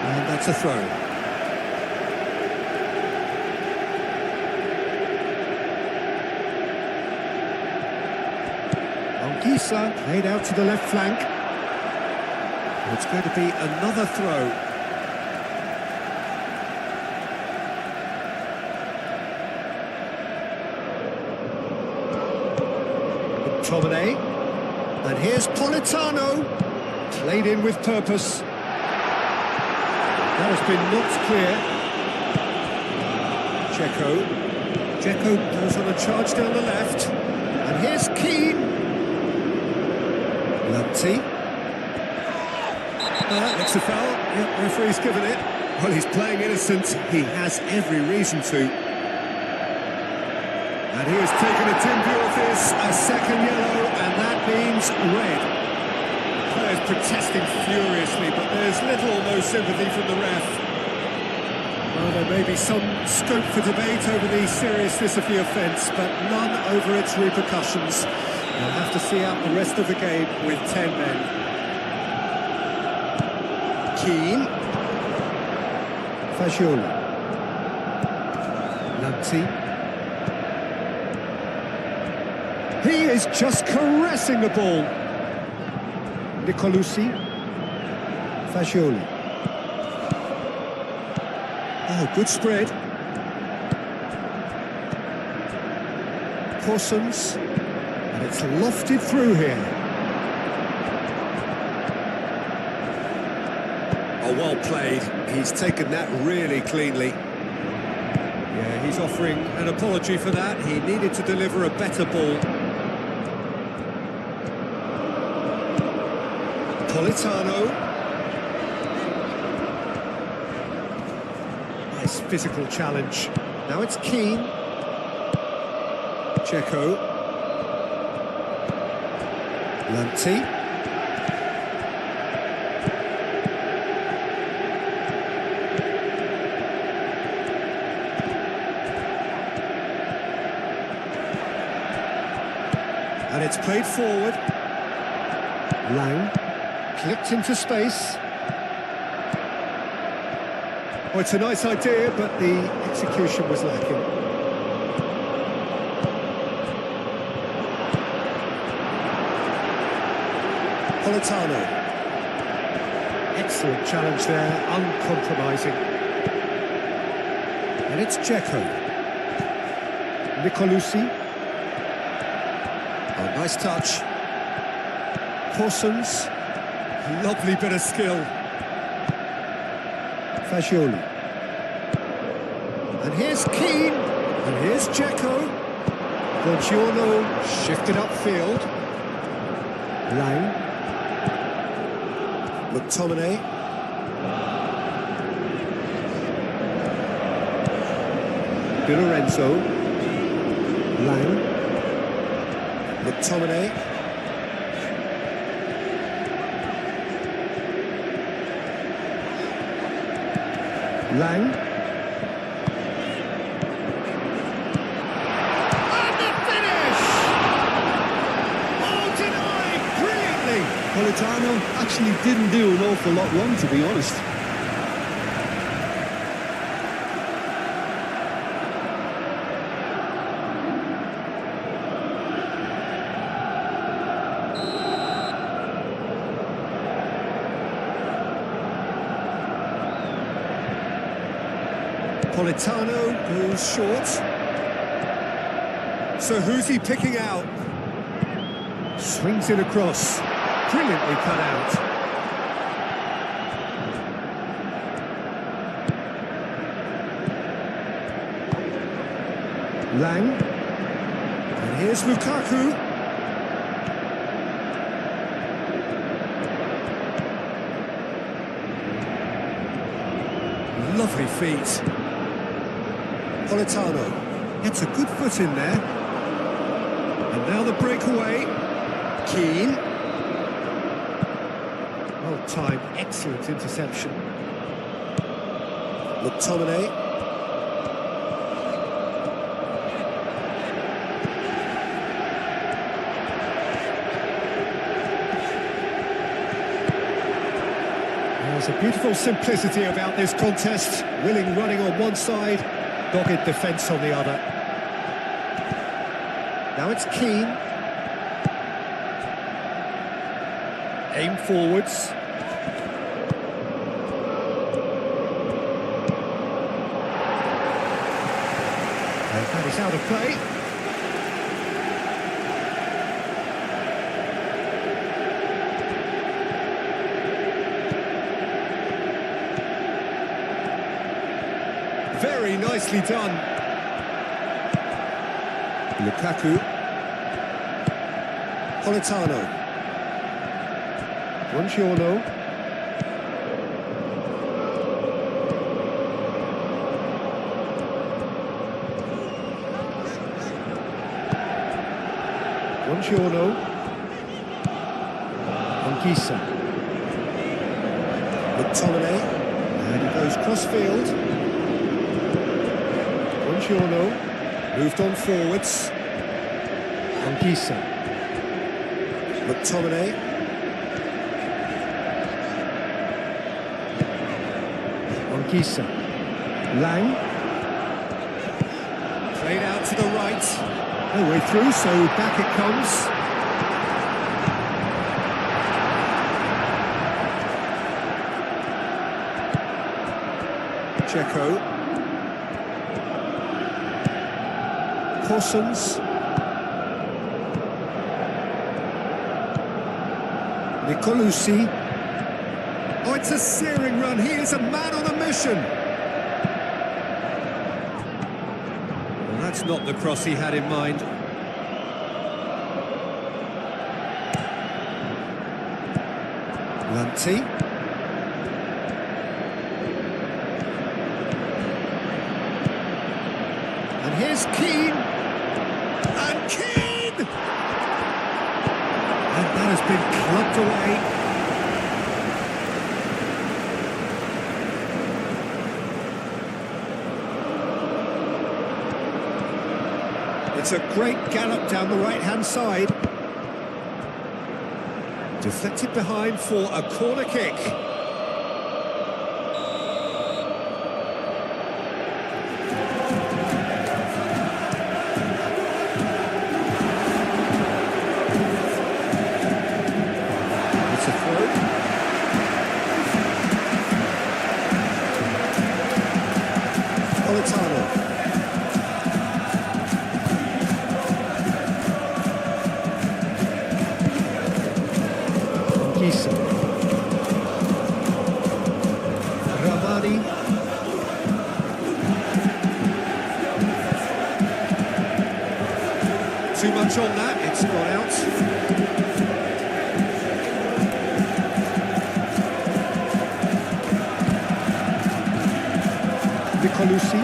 And that's a throw. Musa, played out to the left flank. It's going to be another throw. McTominay. And here's Politano. Played in with purpose. That has been knocked clear. Dzeko goes on a charge down the left. And here's Keane. Lamptey. That's a foul. Yep, referee's given it. Well, he's playing innocent. He has every reason to. And he has taken a dim view of this. A second yellow, and that means red. Players protesting furiously, but there's little or no sympathy from the ref. Well, there may be some scope for debate over the seriousness of the offence, but none over its repercussions. They'll have to see out the rest of the game with 10 men. Keane. Fagioli. Lamptey. He is just caressing the ball. Nicolosi. Fagioli. Oh, good spread. Corsons. And it's lofted through here. Oh, well played. He's taken that really cleanly. Yeah, he's offering an apology for that. He needed to deliver a better ball. Politano. Nice physical challenge. Now it's Keane. Dzeko. Lamptey. And it's played forward. Lang. Clipped into space. Oh, it's a nice idea, but the execution was lacking. Politano. Excellent challenge there, uncompromising. And it's Dzeko. Nicolosi. Oh, nice touch. Corsons. Lovely bit of skill. Fagioli. And here's Keane. And here's Dzeko. Buongiorno shifted upfield. Lang. McTominay. Di Lorenzo. Lang. McTominay. Lang. And the finish! Oh, denied brilliantly! Politano actually didn't do an awful lot wrong, to be honest. Politano goes short. So who's he picking out? Swings it across. Brilliantly cut out. Lang. And here's Lukaku. Lovely feet. Politano gets a good foot in there. And now the breakaway. Keane. Well timed, excellent interception. McTominay. There's a beautiful simplicity about this contest. Willing running on one side, dogged defence on the other. Now it's Keane. Aim forwards. And that is out of play. Very nicely done. Lukaku. Politano. Buongiorno. Buongiorno. Anguissa. McTominay. And he goes cross-field. Buongiorno. Moved on forwards. Anguissa. McTominay. Anguissa. Lang. Played out to the right. No way through, so back it comes. Checo. Possums. Nicolucci. Oh, it's a searing run. He is a man on a mission. Well, that's not the cross he had in mind. Lanti. And here's Keane. And Keane! And that has been clubbed away. It's a great gallop down the right-hand side. Deflected behind for a corner kick. It's a throw. Politano. Ramani. Too much on that, it's gone out. Nicolucci.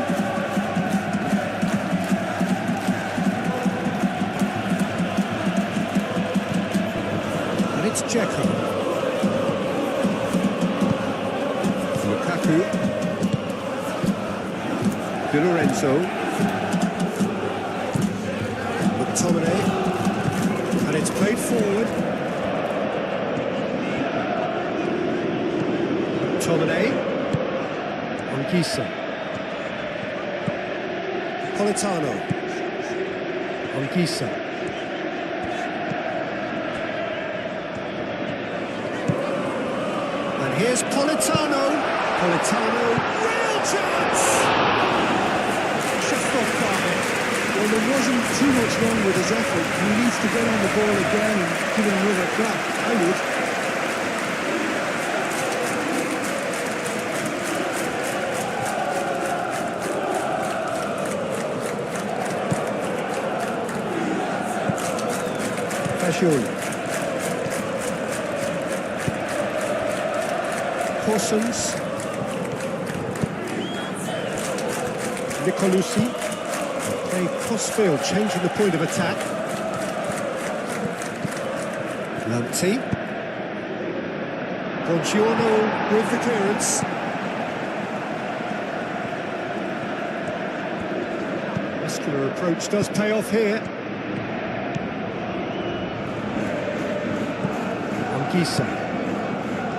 And it's Dzeko. Lukaku. Di Lorenzo. McTominay. And it's played forward. McTominay. Anguissa. Politano. Anguissa. And here's Politano. Politano, real chance! Just off target. Well, there wasn't too much wrong with his effort. He needs to get on the ball again and give it another crack. I would. Fascioli. Possums. Nicolucci. Playing cross-field, changing the point of attack. Lanti. Buongiorno with the clearance. Muscular approach does pay off here. Anguissa.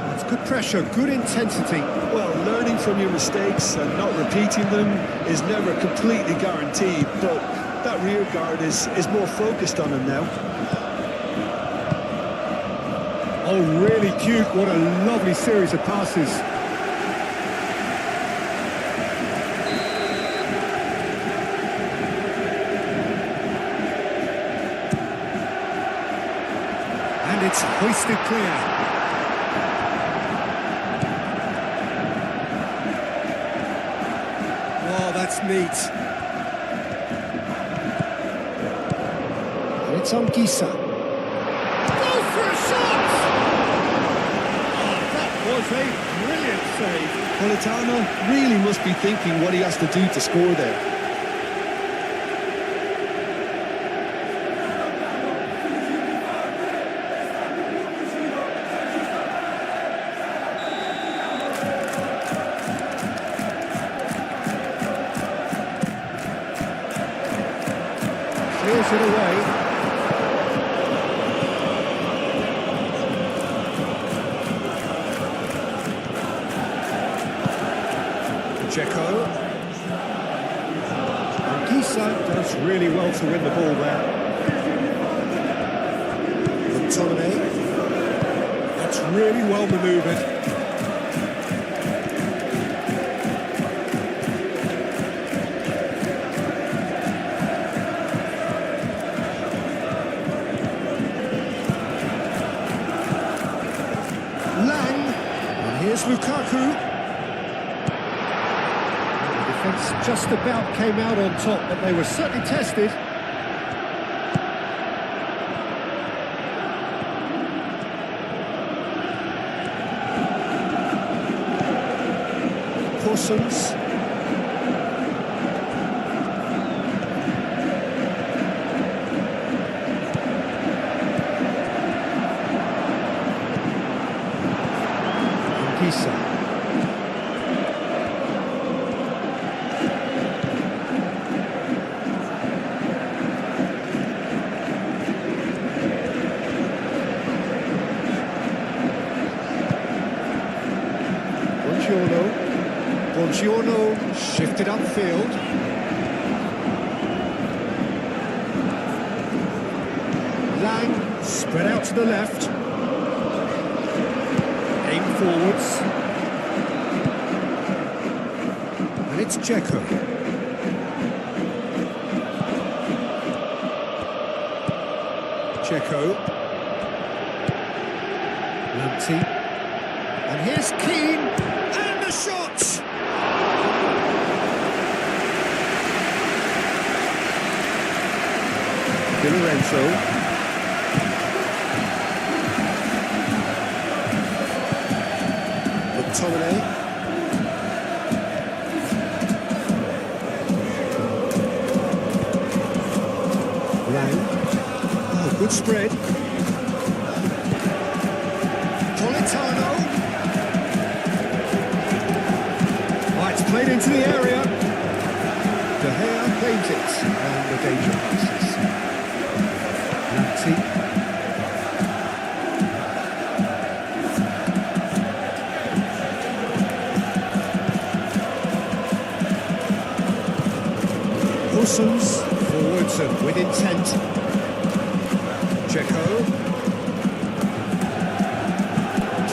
That's good pressure, good intensity. Well, learning from your mistakes and not repeating them is never completely guaranteed, but that rear guard is more focused on him now. Oh, really cute. What a lovely series of passes. And it's hoisted clear. Oh, that's neat. And it's on Gisa. Goes for a shot! Oh, that was a brilliant save. Politano really must be thinking what he has to do to score there. Clears it away. Dzeko. And Gisa does really well to win the ball there. McTominay. That's really well manoeuvred. Here's Lukaku. The defence just about came out on top, but they were certainly tested. Corsons. Gisa. Buongiorno shifted upfield. Lang spread out to the left. Aim forwards. And it's Dzeko. Dzeko. Lamptey. And here's Keane. And the shot! Di Lorenzo. McTominay. Lang. Oh, good spread. Politano. Oh, it's played into the area. De Gea claims it, and the danger passes. Napoli. Corsons, forwards and with intent. Dzeko.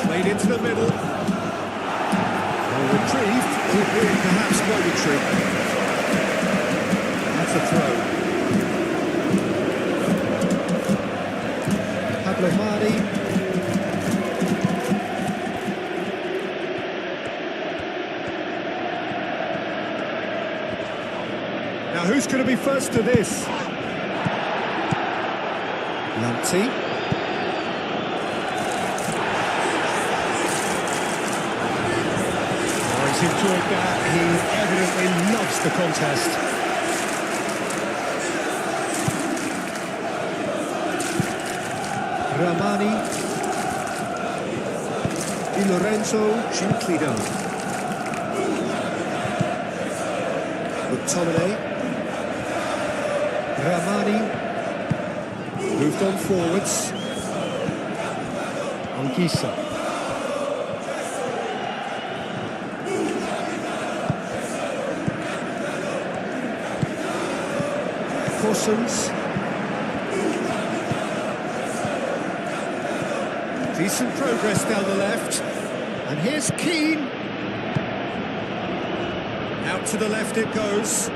Played into the middle. Well retrieved, albeit perhaps momentary. That's a throw. Pablo Mari. Now, who's going to be first to this? Lamptey. Oh, he's enjoyed that. He evidently loves the contest. Ramani. Di Lorenzo gently done. McTominay. Ramani moved on forwards. Anguissa. Corsons. Di Decent progress down the left. And here's Keane. Out to the left it goes.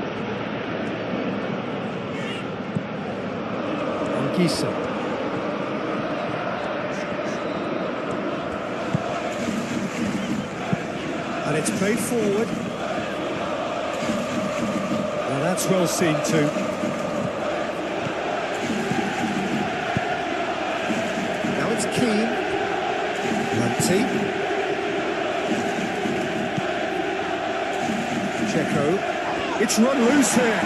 Anguissa. And it's played forward. Now that's well seen too. Now it's Keane. Lanty. Checo. It's run loose here.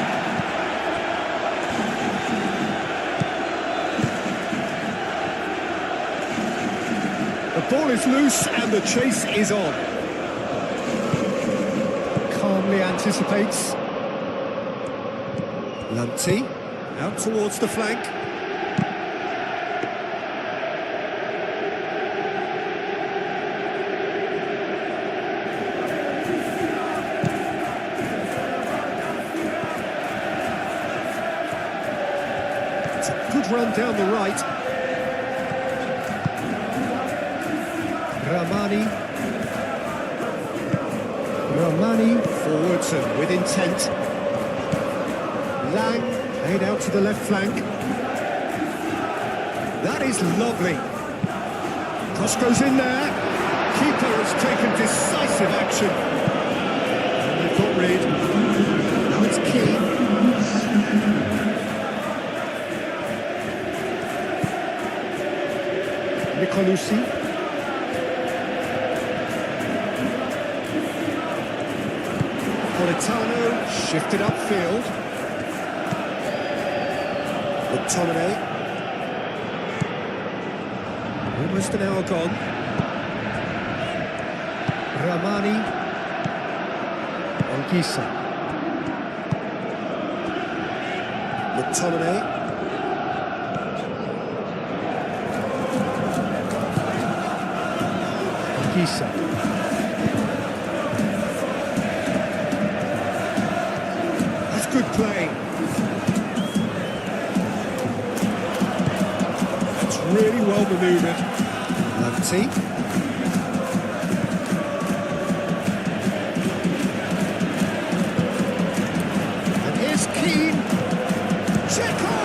The ball is loose and the chase is on. Calmly anticipates. Lanty. Out towards the flank. It's a good run down the right. Ramani forwards and with intent. Lang played out to the left flank. That is lovely. Cross goes in there. Keeper has taken decisive action. And they've got rid. Now it's Keane. Nicolucci. Politano shifted upfield. McTominay. Almost an hour gone. Ramani. Anguissa. McTominay. Anguissa. Good play. That's really well manoeuvred. Lanty. And here's Keane. Checo!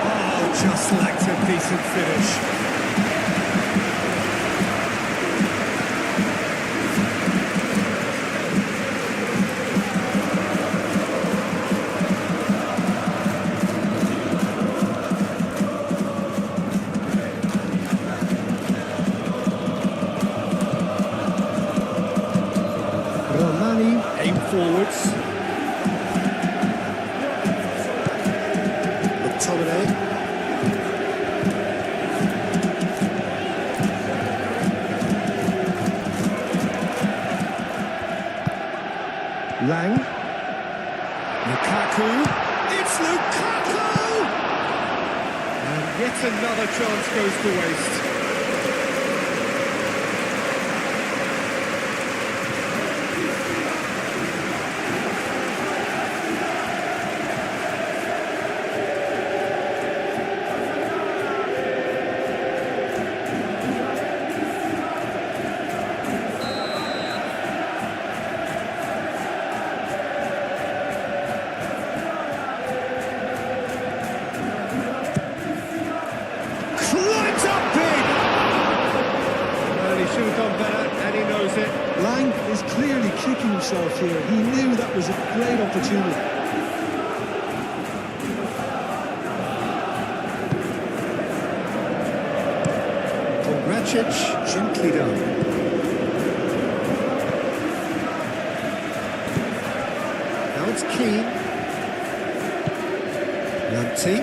Oh, just lacked a decent finish. Aim forwards. McTominay. Lang. Lukaku. It's Lukaku! And yet another chance goes to waste. Should have done better, and he knows it. Lang is clearly kicking himself here. He knew that was a great opportunity. Racic, gently done. Now it's Keane. Lanty.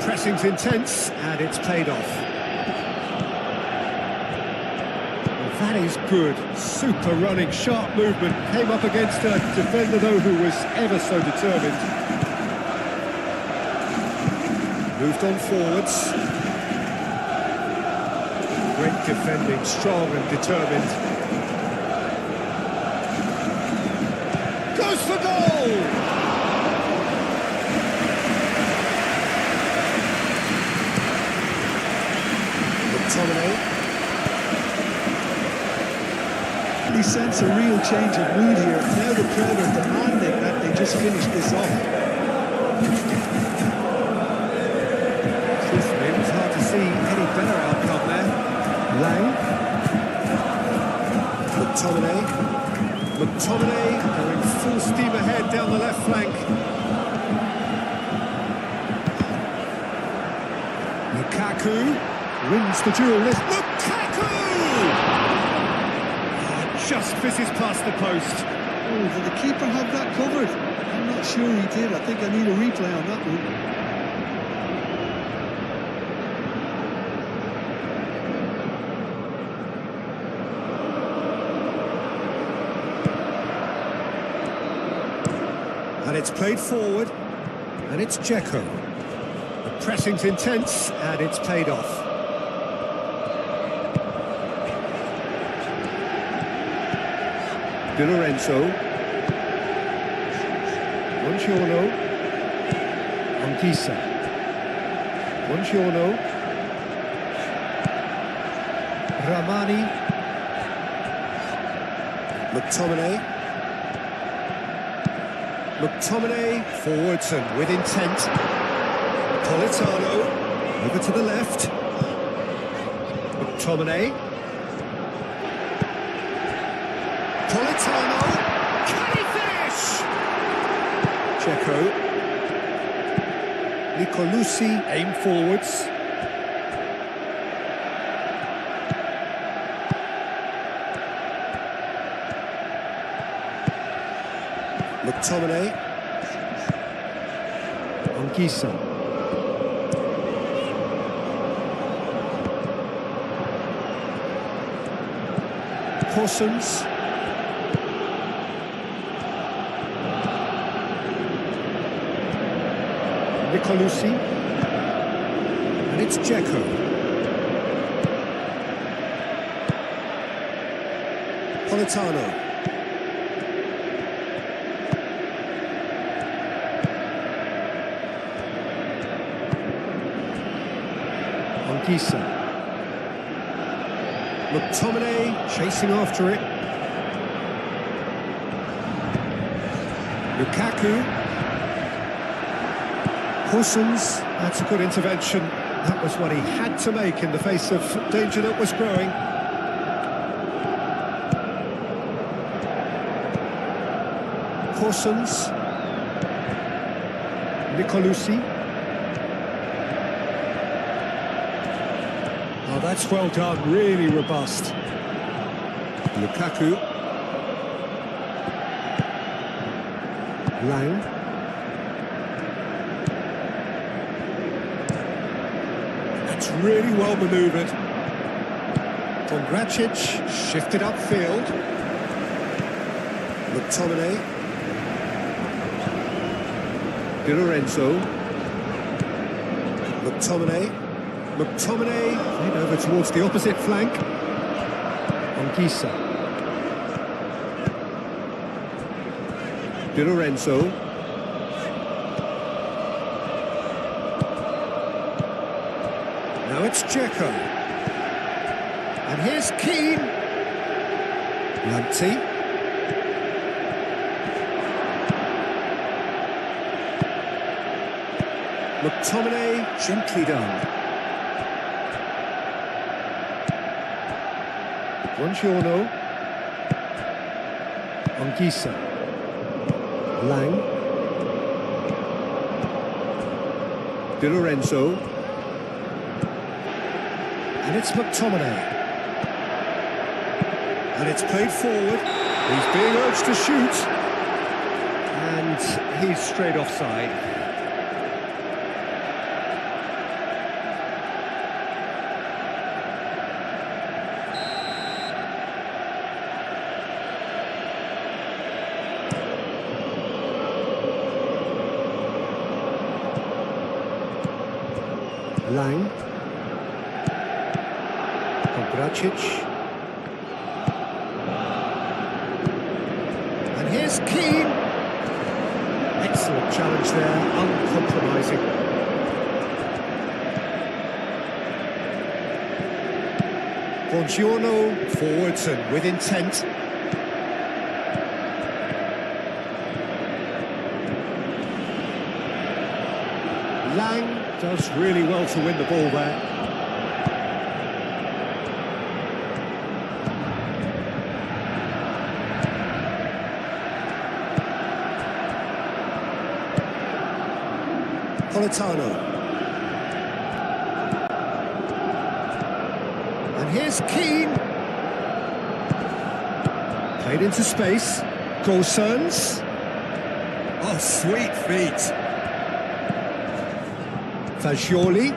Pressing's intense, and it's paid off. That is good. Super running, sharp movement. Came up against a defender, though, who was ever so determined. Moved on forwards. Great defending, strong and determined. Goes for goal! sense a real change of mood here. Now the crowd are demanding that they just finish this off. Truthfully, it was hard to see any better outcome there. Lang. McTominay going full steam ahead down the left flank. Lukaku wins the duel. Lukaku! Just fizzes past the post. Oh, did the keeper have that covered? I'm not sure he did. I think I need a replay on that one. And it's played forward, and it's Dzeko. The pressing's intense, and it's paid off. Di Lorenzo. Buongiorno. Anguissa. Buongiorno. Ramani. McTominay forwards and with intent. Politano over to the left. McTominay. Politano. Can he finish? Dzeko. Nicolucci aim forwards. McTominay. Anguissa. Corsons. Nicolucci. And it's Dzeko. Politano. Anguissa. McTominay chasing after it. Lukaku. Corsons, that's a good intervention. That was what he had to make in the face of danger that was growing. Corsons. Nicolucci. Oh, that's well done, really robust. Lukaku. Lang. That's really well manoeuvred. Kongracic shifted upfield. McTominay. Di Lorenzo. McTominay played over towards the opposite flank. Anguissa. Di Lorenzo. Now it's Dzeko. And here's Keane. Lamptey. McTominay, gently done. Buongiorno. Anguissa. Lang. Di Lorenzo. And it's McTominay. And it's played forward. He's being urged to shoot. And he's straight offside. Lang. Kongracic. And here's Keane. Excellent challenge there, uncompromising. Buongiorno, forwards and with intent. Lang does really well to win the ball there. Politano. And here's Keane. Played into space. Gosens. Oh, sweet feet. Fagioli.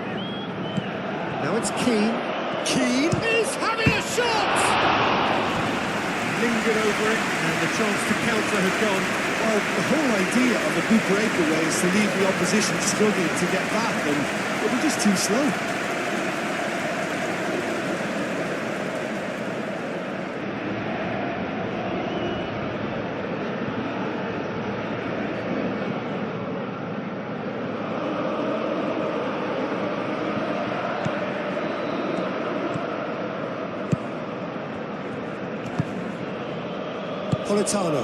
Now it's Keane. Keane is having a shot! Lingered over it, and the chance to counter had gone. Well, the whole idea of a good breakaway is to leave the opposition struggling to get back, and they were just too slow. Politano.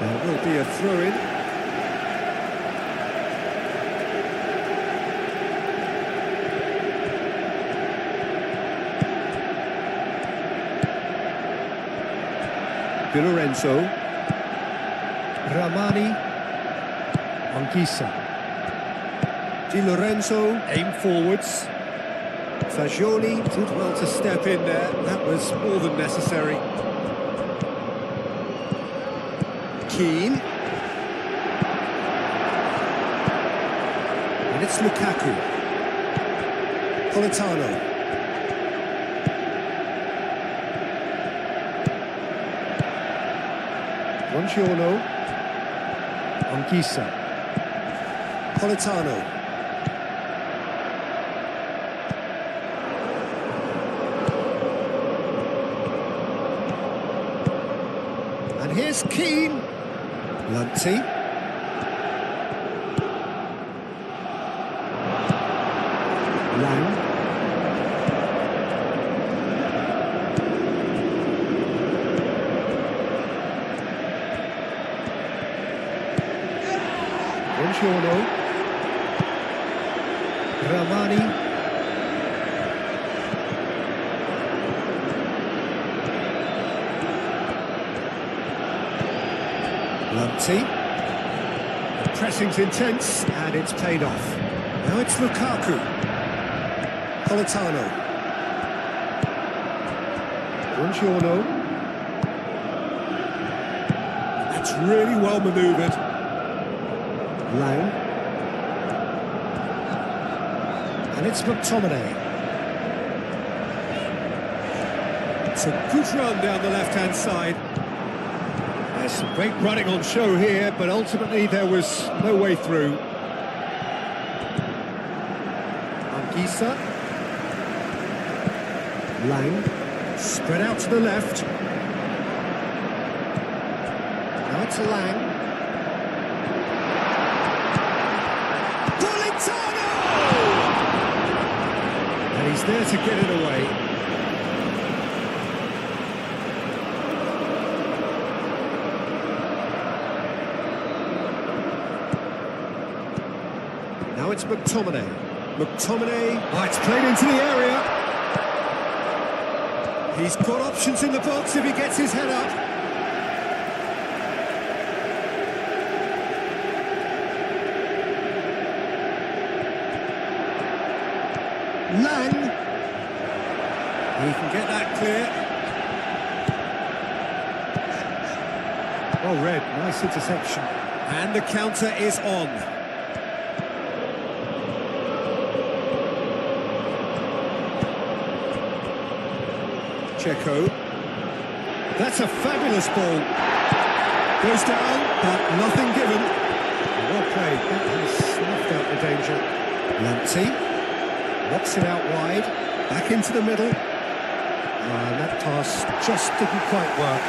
There will be a throw-in. Di Lorenzo. Ramani. Anguissa. Di Lorenzo, aim forwards. Fagioli did well to step in there. That was more than necessary. Keane. And it's Lukaku. Politano. Buongiorno. Anguissa. Politano. And here's Keane. Lanti. Lang. Buongiorno. Ramani. Lanti. The pressing's intense, and it's paid off. Now it's Lukaku. Politano. Buongiorno. That's really well manoeuvred. Lang. And it's McTominay. It's a good run down the left-hand side. There's some great running on show here, but ultimately there was no way through. Anguissa. Lang. Spread out to the left. Now it's Lang. Politano! And he's there to get it away. Now it's McTominay. McTominay. Oh, it's played into the area. He's got options in the box if he gets his head up. Lang. He can get that clear. Well read, nice interception. And the counter is on. Checo. That's a fabulous ball. Goes down, but nothing given. Well played. That has snuffed out the danger. Lanti. Knocks it out wide. Back into the middle. And that pass just didn't quite work.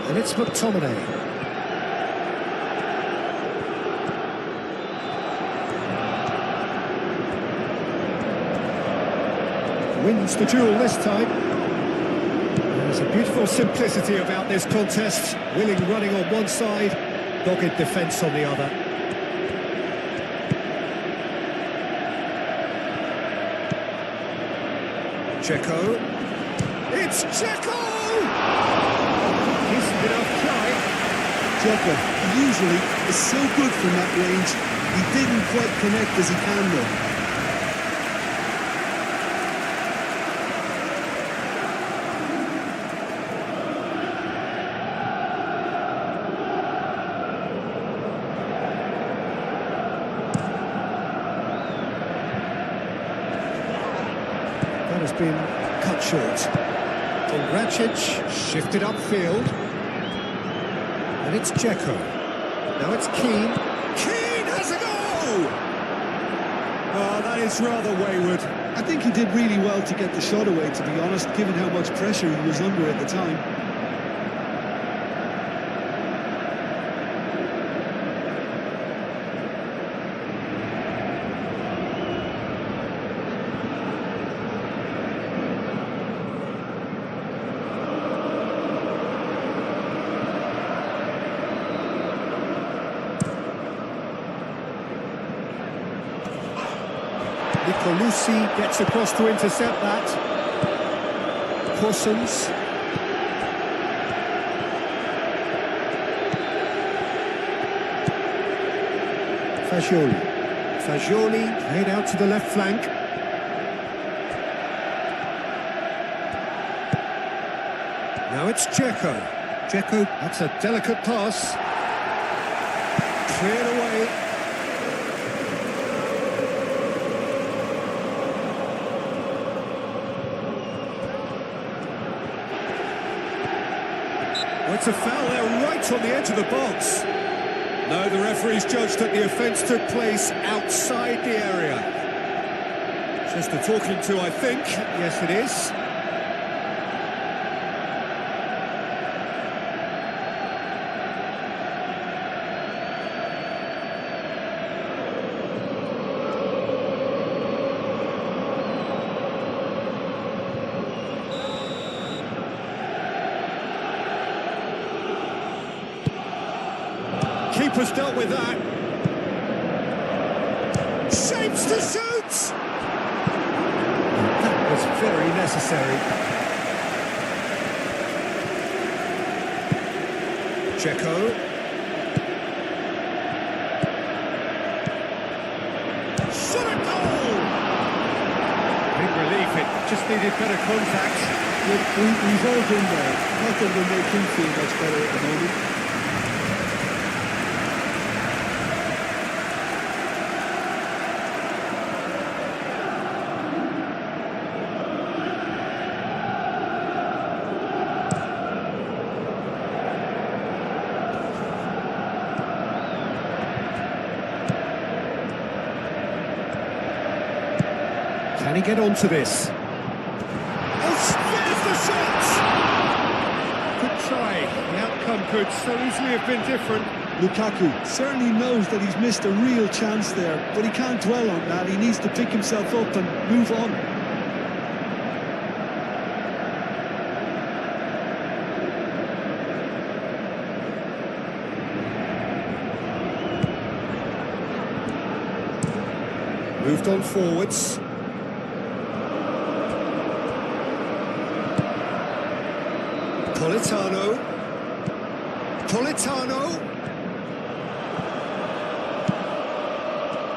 And it's McTominay. Wins the duel this time. There's a beautiful simplicity about this contest. Willing running on one side, dogged defence on the other. Checo. It's Checo! Decent enough try. Checo usually is so good from that range. He didn't quite connect as he can though. That has been cut short. Racic shifted upfield. And it's Dzeko. Now it's Keane. Keane has a goal! Oh, that is rather wayward. I think he did really well to get the shot away, to be honest, given how much pressure he was under at the time. Nicolucci gets across to intercept that. Corsons. Fagioli played out to the left flank. Now it's Dzeko. Dzeko, that's a delicate pass. Cleared away. Oh, it's a foul there, right on the edge of the box. No, the referee's judged that the offence took place outside the area. Just a talking to, I think. Yes, it is. Keeper's dealt with that. Shapes to shoot! That was very necessary. Dzeko. Shot a goal! Big relief, it just needed better contact. We've all been there. Nothing will make him feel much better at the moment. Can he get onto this? Oh, there's the shot! Good try. The outcome could so easily have been different. Lukaku certainly knows that he's missed a real chance there, but he can't dwell on that. He needs to pick himself up and move on. Moved on forwards. Politano.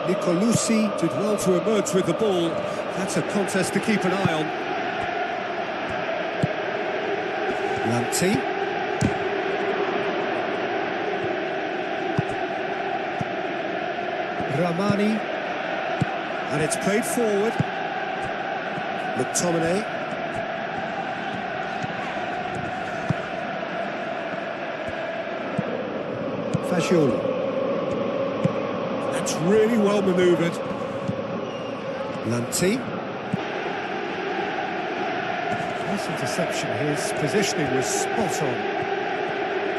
Nicolucci did well to emerge with the ball. That's a contest to keep an eye on. Lamptey. Ramani. And it's played forward. McTominay. Fagioli. That's really well manoeuvred. Lamptey. Nice interception. His positioning was spot on.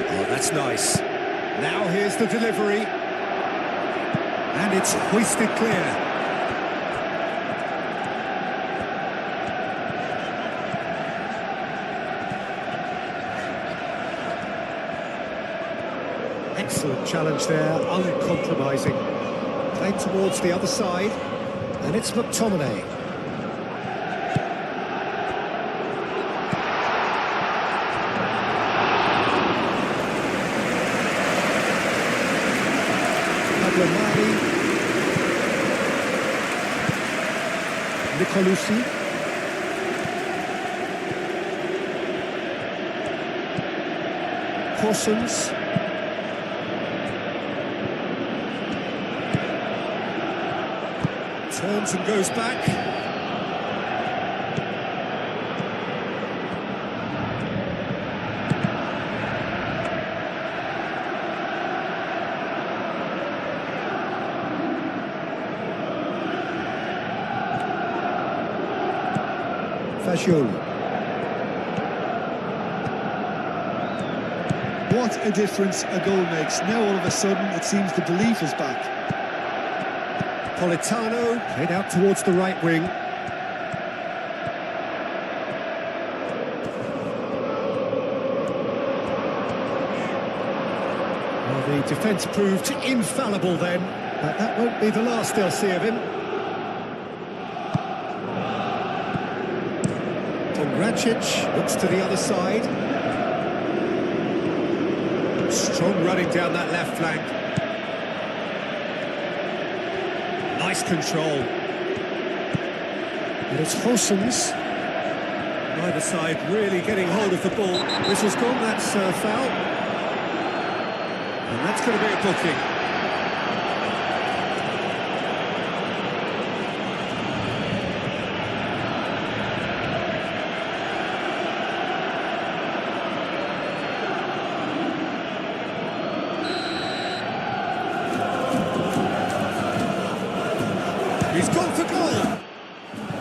Oh, that's nice. Now here's the delivery. And it's hoisted clear. Excellent challenge there, uncompromising. Played towards the other side, and it's McTominay. Nicolucci. Horsens. Turns and goes back. Fagioli. What a difference a goal makes. Now all of a sudden it seems the belief is back. Politano played out towards the right wing. Well, the defence proved infallible then, but that won't be the last they'll see of him. Racic looks to the other side. Strong running down that left flank. Nice control. And it's Horsens. Neither side really getting hold of the ball. This has gone, that's foul. And that's going to be a booking. He's gone for goal.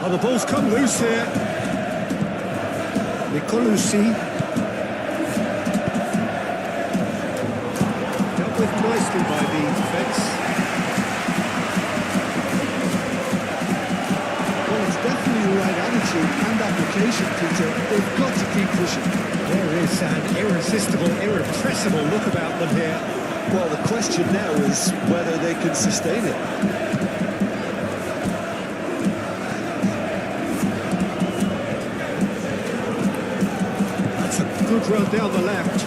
Oh, the ball's come loose here. Nicolucci. Dealt with nicely by the defence. Well, it's definitely the right attitude and application, Peter. They've got to keep pushing. There is an irresistible, irrepressible look about them here. Well, the question now is whether they can sustain it. Good run down the left.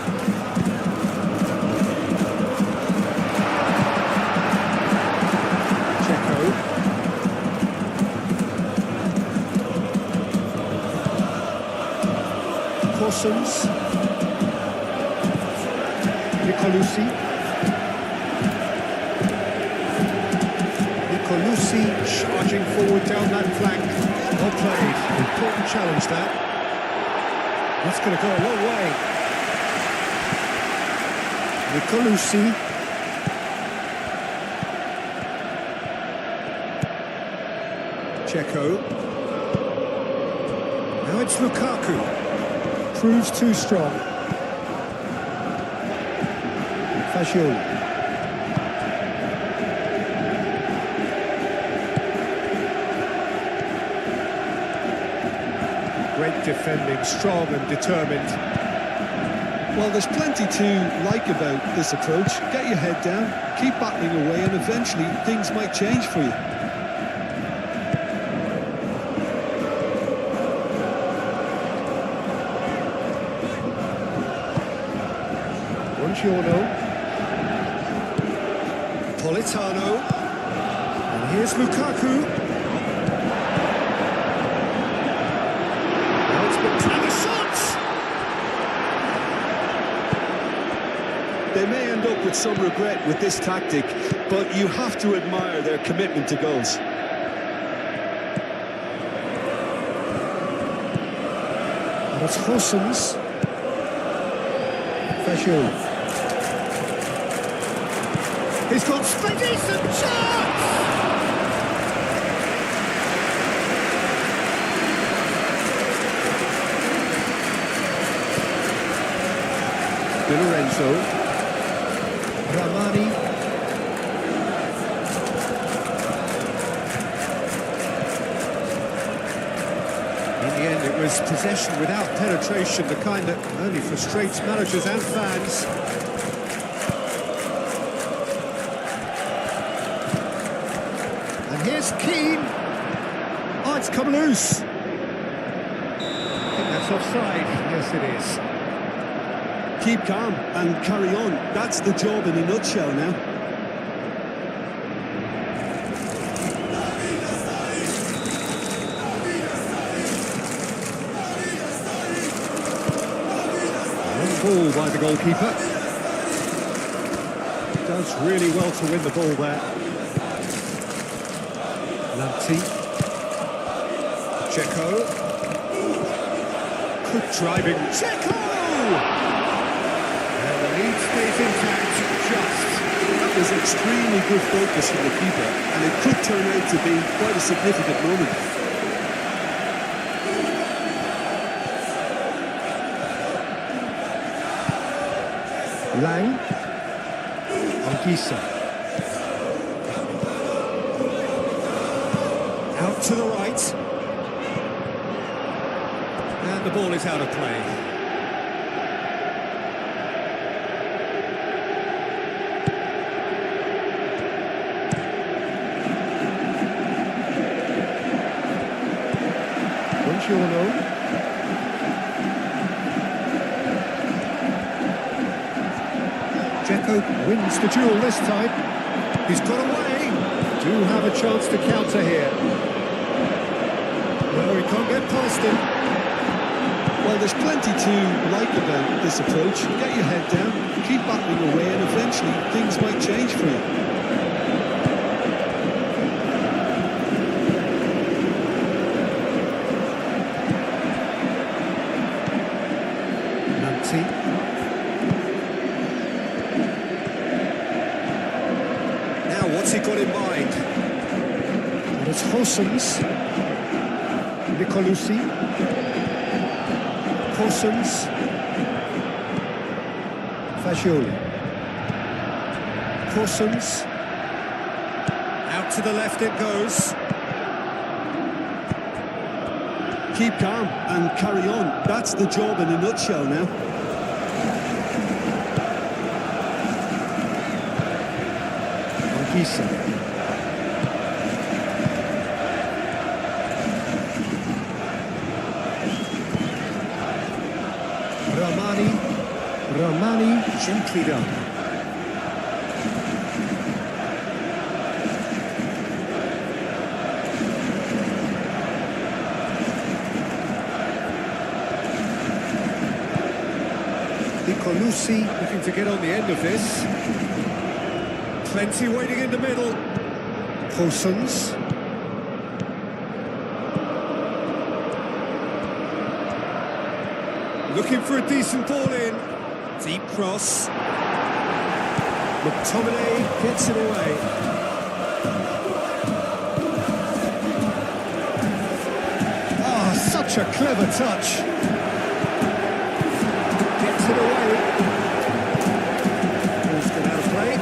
Checo. Horsens. Nicolucci. Nicolucci charging forward down that flank. Well played. Important challenge that. That's going to go a long way. Nicolucci. Checo. Now it's Lukaku. Proves too strong. Fagioli. Great defending, strong and determined. Well, there's plenty to like about this approach. Get your head down, keep battling away, and eventually things might change for you. Buongiorno. Politano. And here's Lukaku. They may end up with some regret with this tactic, but you have to admire their commitment to goals. And it's Horsens. Fagioli. He's got a decent chance! Di Lorenzo. Ramani. In the end, it was possession without penetration, the kind that only frustrates managers and fans. here's Keane. Oh, it's come loose. I think that's offside. Yes, it is. Keep calm and carry on. That's the job in a nutshell now. Ball by the goalkeeper. Does really well to win the ball there. Lamptey. Checo. Good driving. Checo! And the lead stays intact, just. That was extremely good focus from the keeper, and it could turn out to be quite a significant moment. Lang. Anguissa. Out to the right. And the ball is out of play. Buongiorno. Dzeko wins the duel this time. He's got away. Do have a chance to counter here. No, he can't get past him. Well, there's plenty to like about this approach. Get your head down, keep battling away, and eventually things might change for you. Lamptey. What's he got in mind? And it's Hossens. Nicolucci. Hossens. Fagioli. Hossens. Out to the left it goes. Keep calm and carry on. That's the job in a nutshell now. Anguissa. Ramani, gently done. Nicolucci looking to get on the end of this. Plenty waiting in the middle. Hossens. Looking for a decent ball in. Deep cross. McTominay gets it away. Ah, such a clever touch. Gets it away. Ball's gone out of play.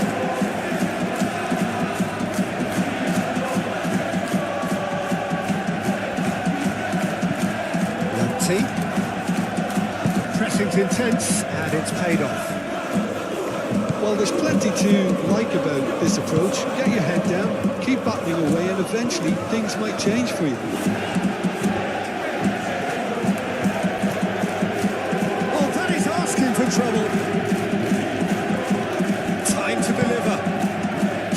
Pressing's intense, and it's paid off. Well, there's plenty to like about this approach. Get your head down, keep battling away, and eventually things might change for you. Oh, that is asking for trouble. Time to deliver.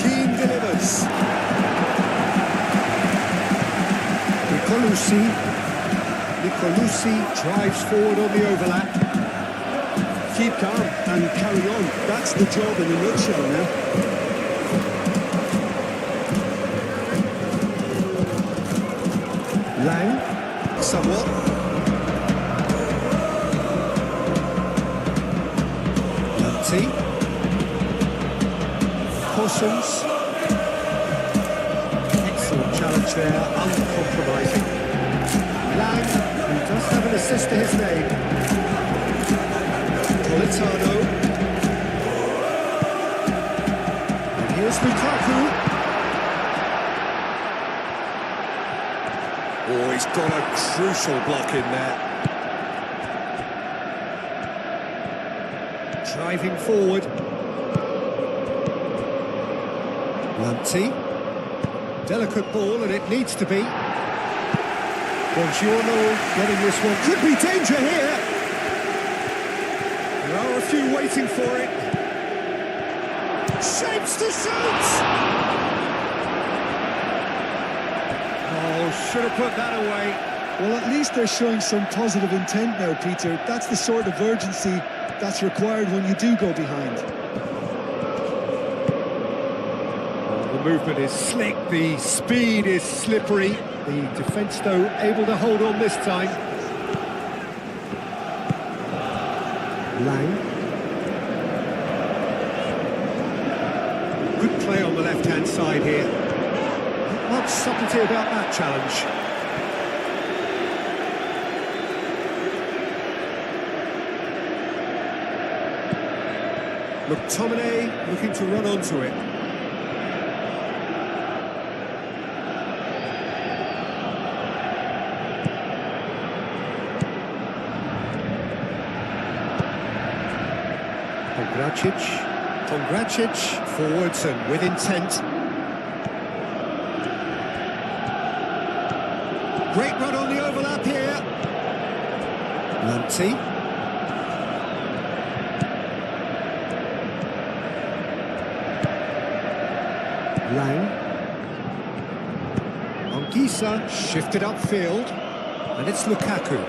Keane delivers. Nicolucci drives forward on the overlap. Keep calm and carry on. That's the job in a nutshell now. Lang, somewhat. Lamptey. Hossens. Excellent challenge there, uncompromising. Lang, who does have an assist to his name. Politano. And here's Lukaku. Oh, he's got a crucial block in there. Driving forward. Lamptey. Delicate ball, and it needs to be. Buongiorno getting this one. Could be danger here. There are a few waiting for it. Shapes to shoot! Oh, should have put that away. Well, at least they're showing some positive intent now, Peter. That's the sort of urgency that's required when you do go behind. The movement is slick, the speed is slippery. The defence, though, able to hold on this time. Lang. Good play on the left-hand side here. Not much subtlety about that challenge. McTominay looking to run onto it. Pongracic forwards and with intent. Great run on the overlap here. Lanti. Lang. Anguissa shifted upfield, and it's Lukaku.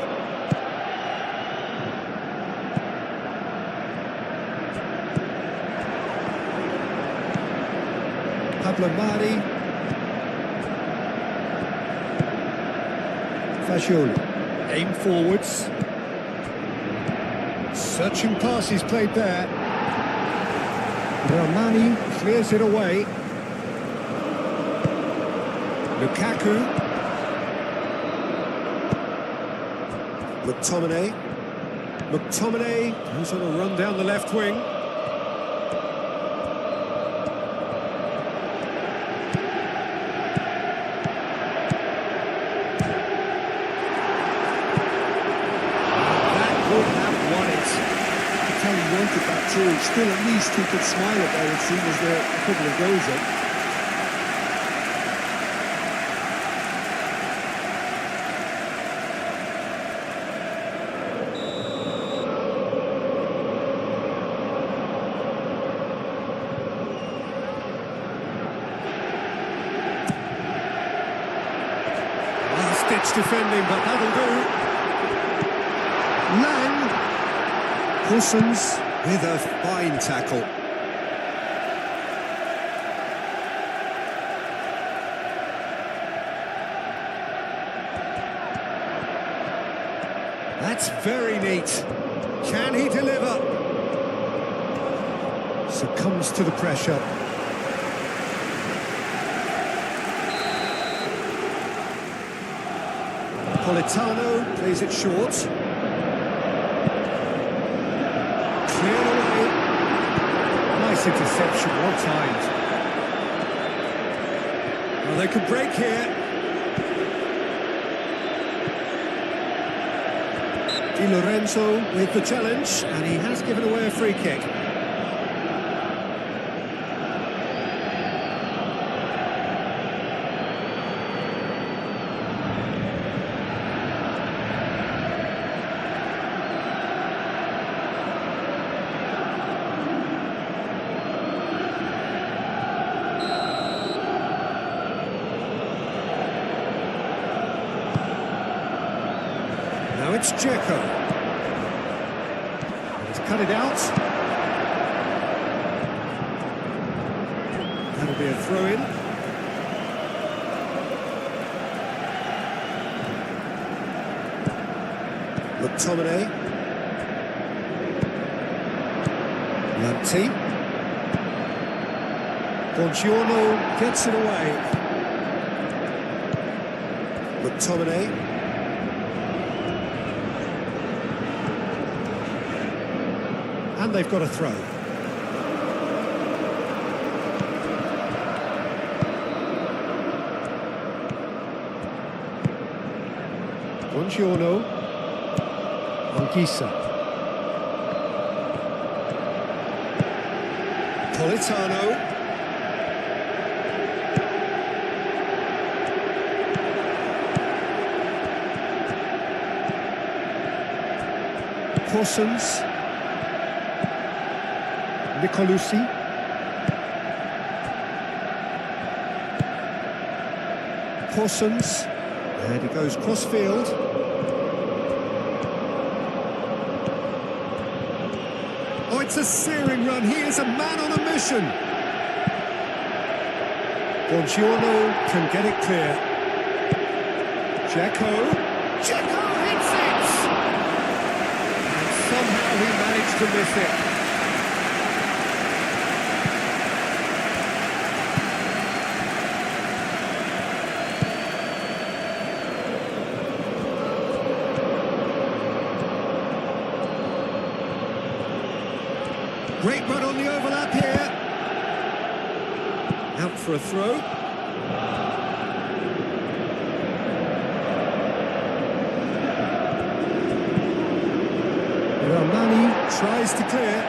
Pablo Mari. Fagioli. Aim forwards. Searching passes played there. Ramani clears it away. Lukaku. McTominay. McTominay goes on a run down the left wing. That would have won it. I tell you, he wanted that too. Still, at least he could smile about it, seeing as there are a couple of goals up. Ditch defending, but that'll do. Lang. Coulson's with a fine tackle. That's very neat. Can he deliver? Succumbs to the pressure. Politano plays it short. Cleared away. Nice interception, well timed. Well, they could break here. Di Lorenzo with the challenge, and he has given away a free kick. Now it's Dzeko. He's cut it out. That'll be a throw-in. McTominay. Lanti. Buongiorno gets it away. McTominay. And they've got a throw. Buongiorno. Anguissa. Politano. Corsons. Nicolucci. Corsons. And he goes cross-field. Oh, it's a searing run. He is a man on a mission. Buongiorno can get it clear. Dzeko hits it! And somehow he managed to miss it. Great run on the overlap here. Out for a throw. Romani tries to clear.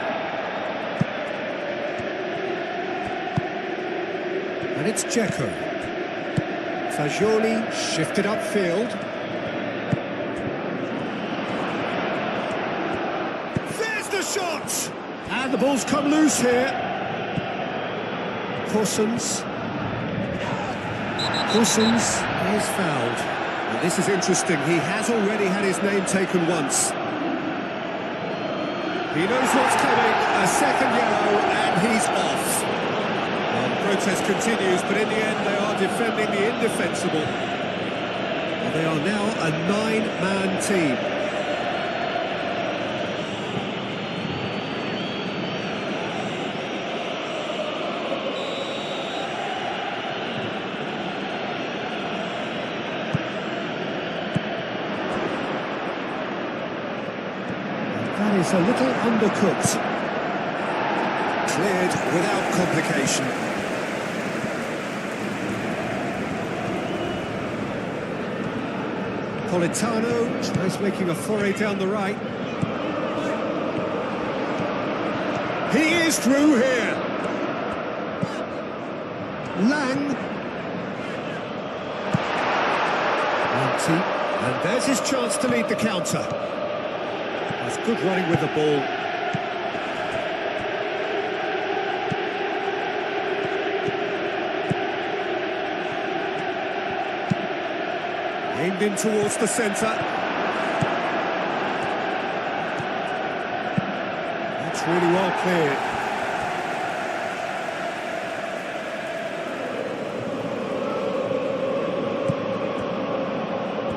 And it's Dzeko. Fagioli shifted upfield. There's the shot! And the ball's come loose here. Corsons is fouled. Now this is interesting. He has already had his name taken once. He knows what's coming. A second yellow, and he's off. Well, the protest continues, but in the end they are defending the indefensible. Well, they are now a 9-man team. That is a little undercooked. Cleared without complication. Politano tries making a foray down the right. He is through here. Lang. And there's his chance to lead the counter. That's good running with the ball. Aimed in towards the centre. That's really well cleared.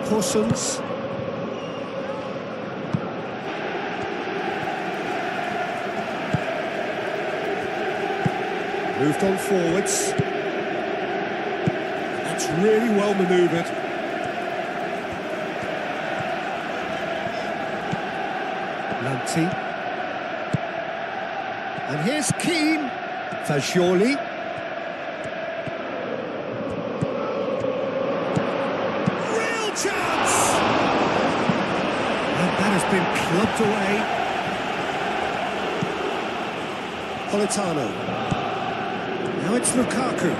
Corsons. Moved on forwards. That's really well manoeuvred. Lanti. And here's Keane. Fagioli. Real chance! And that has been clubbed away. Politano. Now it's Lukaku.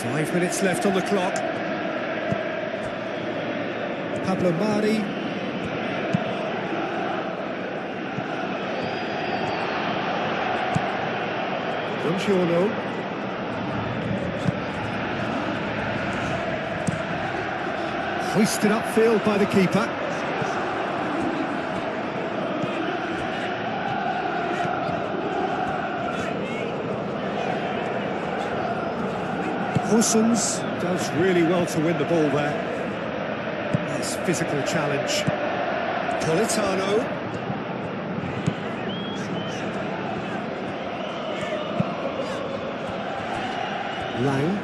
Five minutes left on the clock. Pablo Mari. Buongiorno. Hoisted upfield by the keeper. Corsons does really well to win the ball there. Nice physical challenge. Politano. Lang.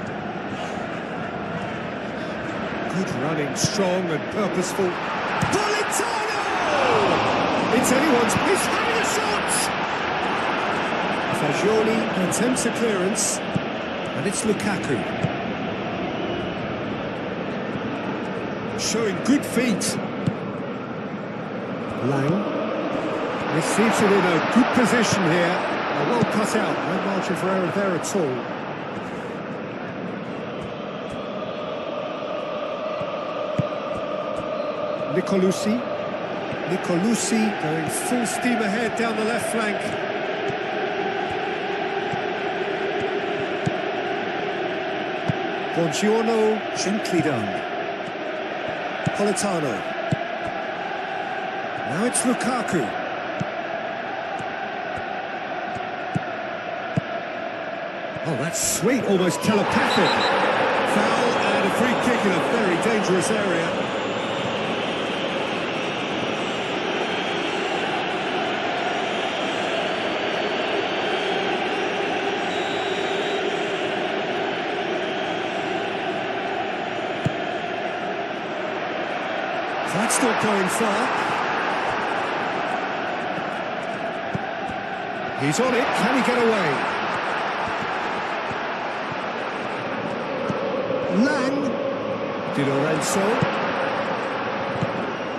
Good running, strong and purposeful. Politano! It's anyone's. He's having a shot! Fagioli attempts a clearance, and it's Lukaku. Showing good feet. Lang receives it in a good position here. Well cut out, no margin for error there at all. Nicolucci going full steam ahead down the left flank. Buongiorno, gently done. Politano. Now it's Lukaku. Oh, that's sweet, almost telepathic. Foul and a free kick in a very dangerous area. That's not going far. He's on it, can he get away? Lang. Di Lorenzo.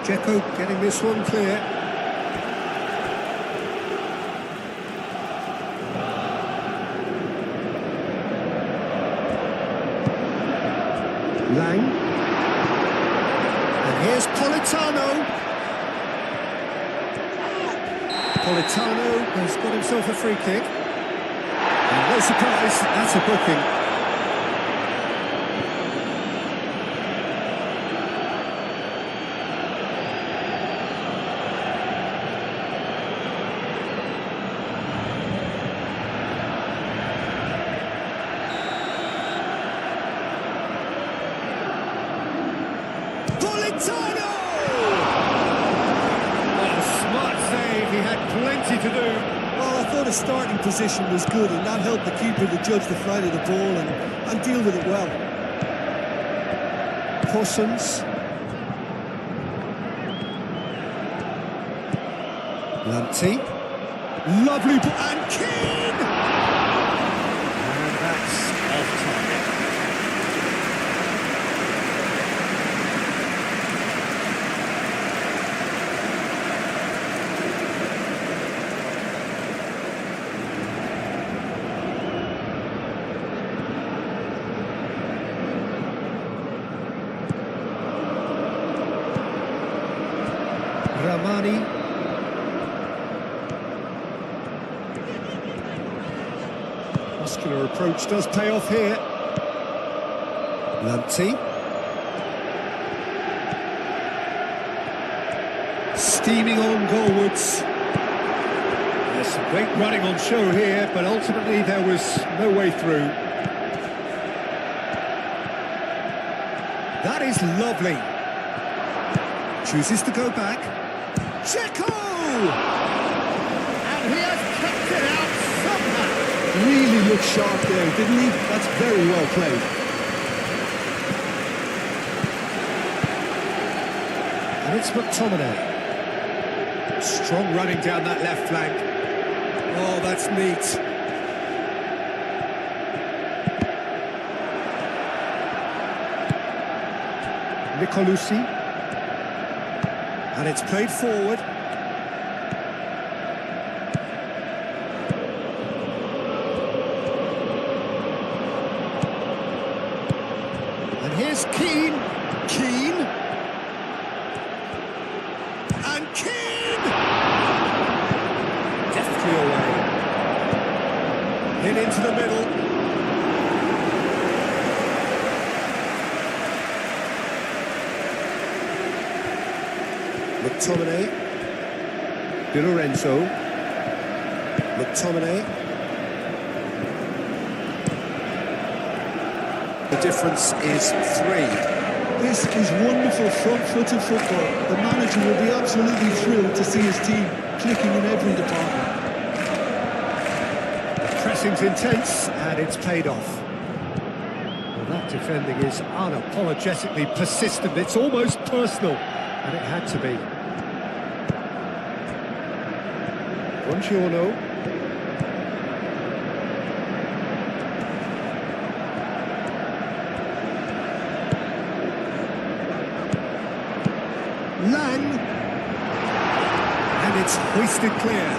Dzeko getting this one clear. Lang. Here's Politano. Politano has got himself a free kick. And no surprise, that's a booking. Politano! Oh, smart save, he had plenty to do. Well, I thought his starting position was good, and that helped the keeper to judge the flight of the ball and deal with it well. Possums. Lanty. Lovely ball, and Keane! And that's off target. Ramani. Muscular approach does pay off here. Lamptey. Steaming on goalwards. There's some great running on show here, but ultimately there was no way through. That is lovely. Chooses to go back. Dzeko! And he has kept it out somehow. Really looked sharp there, didn't he? That's very well played. And it's McTominay. Strong running down that left flank. Oh, that's neat. Nicolucci. And it's played forward. And here's Keane. Keane. And Keane! Deftly away. Hit into the middle. McTominay. Di Lorenzo. McTominay. The difference is 3. This is wonderful front-footed football. The manager will be absolutely thrilled to see his team clicking in every department. Pressing's intense, and it's paid off. Well, that defending is unapologetically persistent. It's almost personal, and it had to be. Buongiorno. Lang. And it's hoisted clear.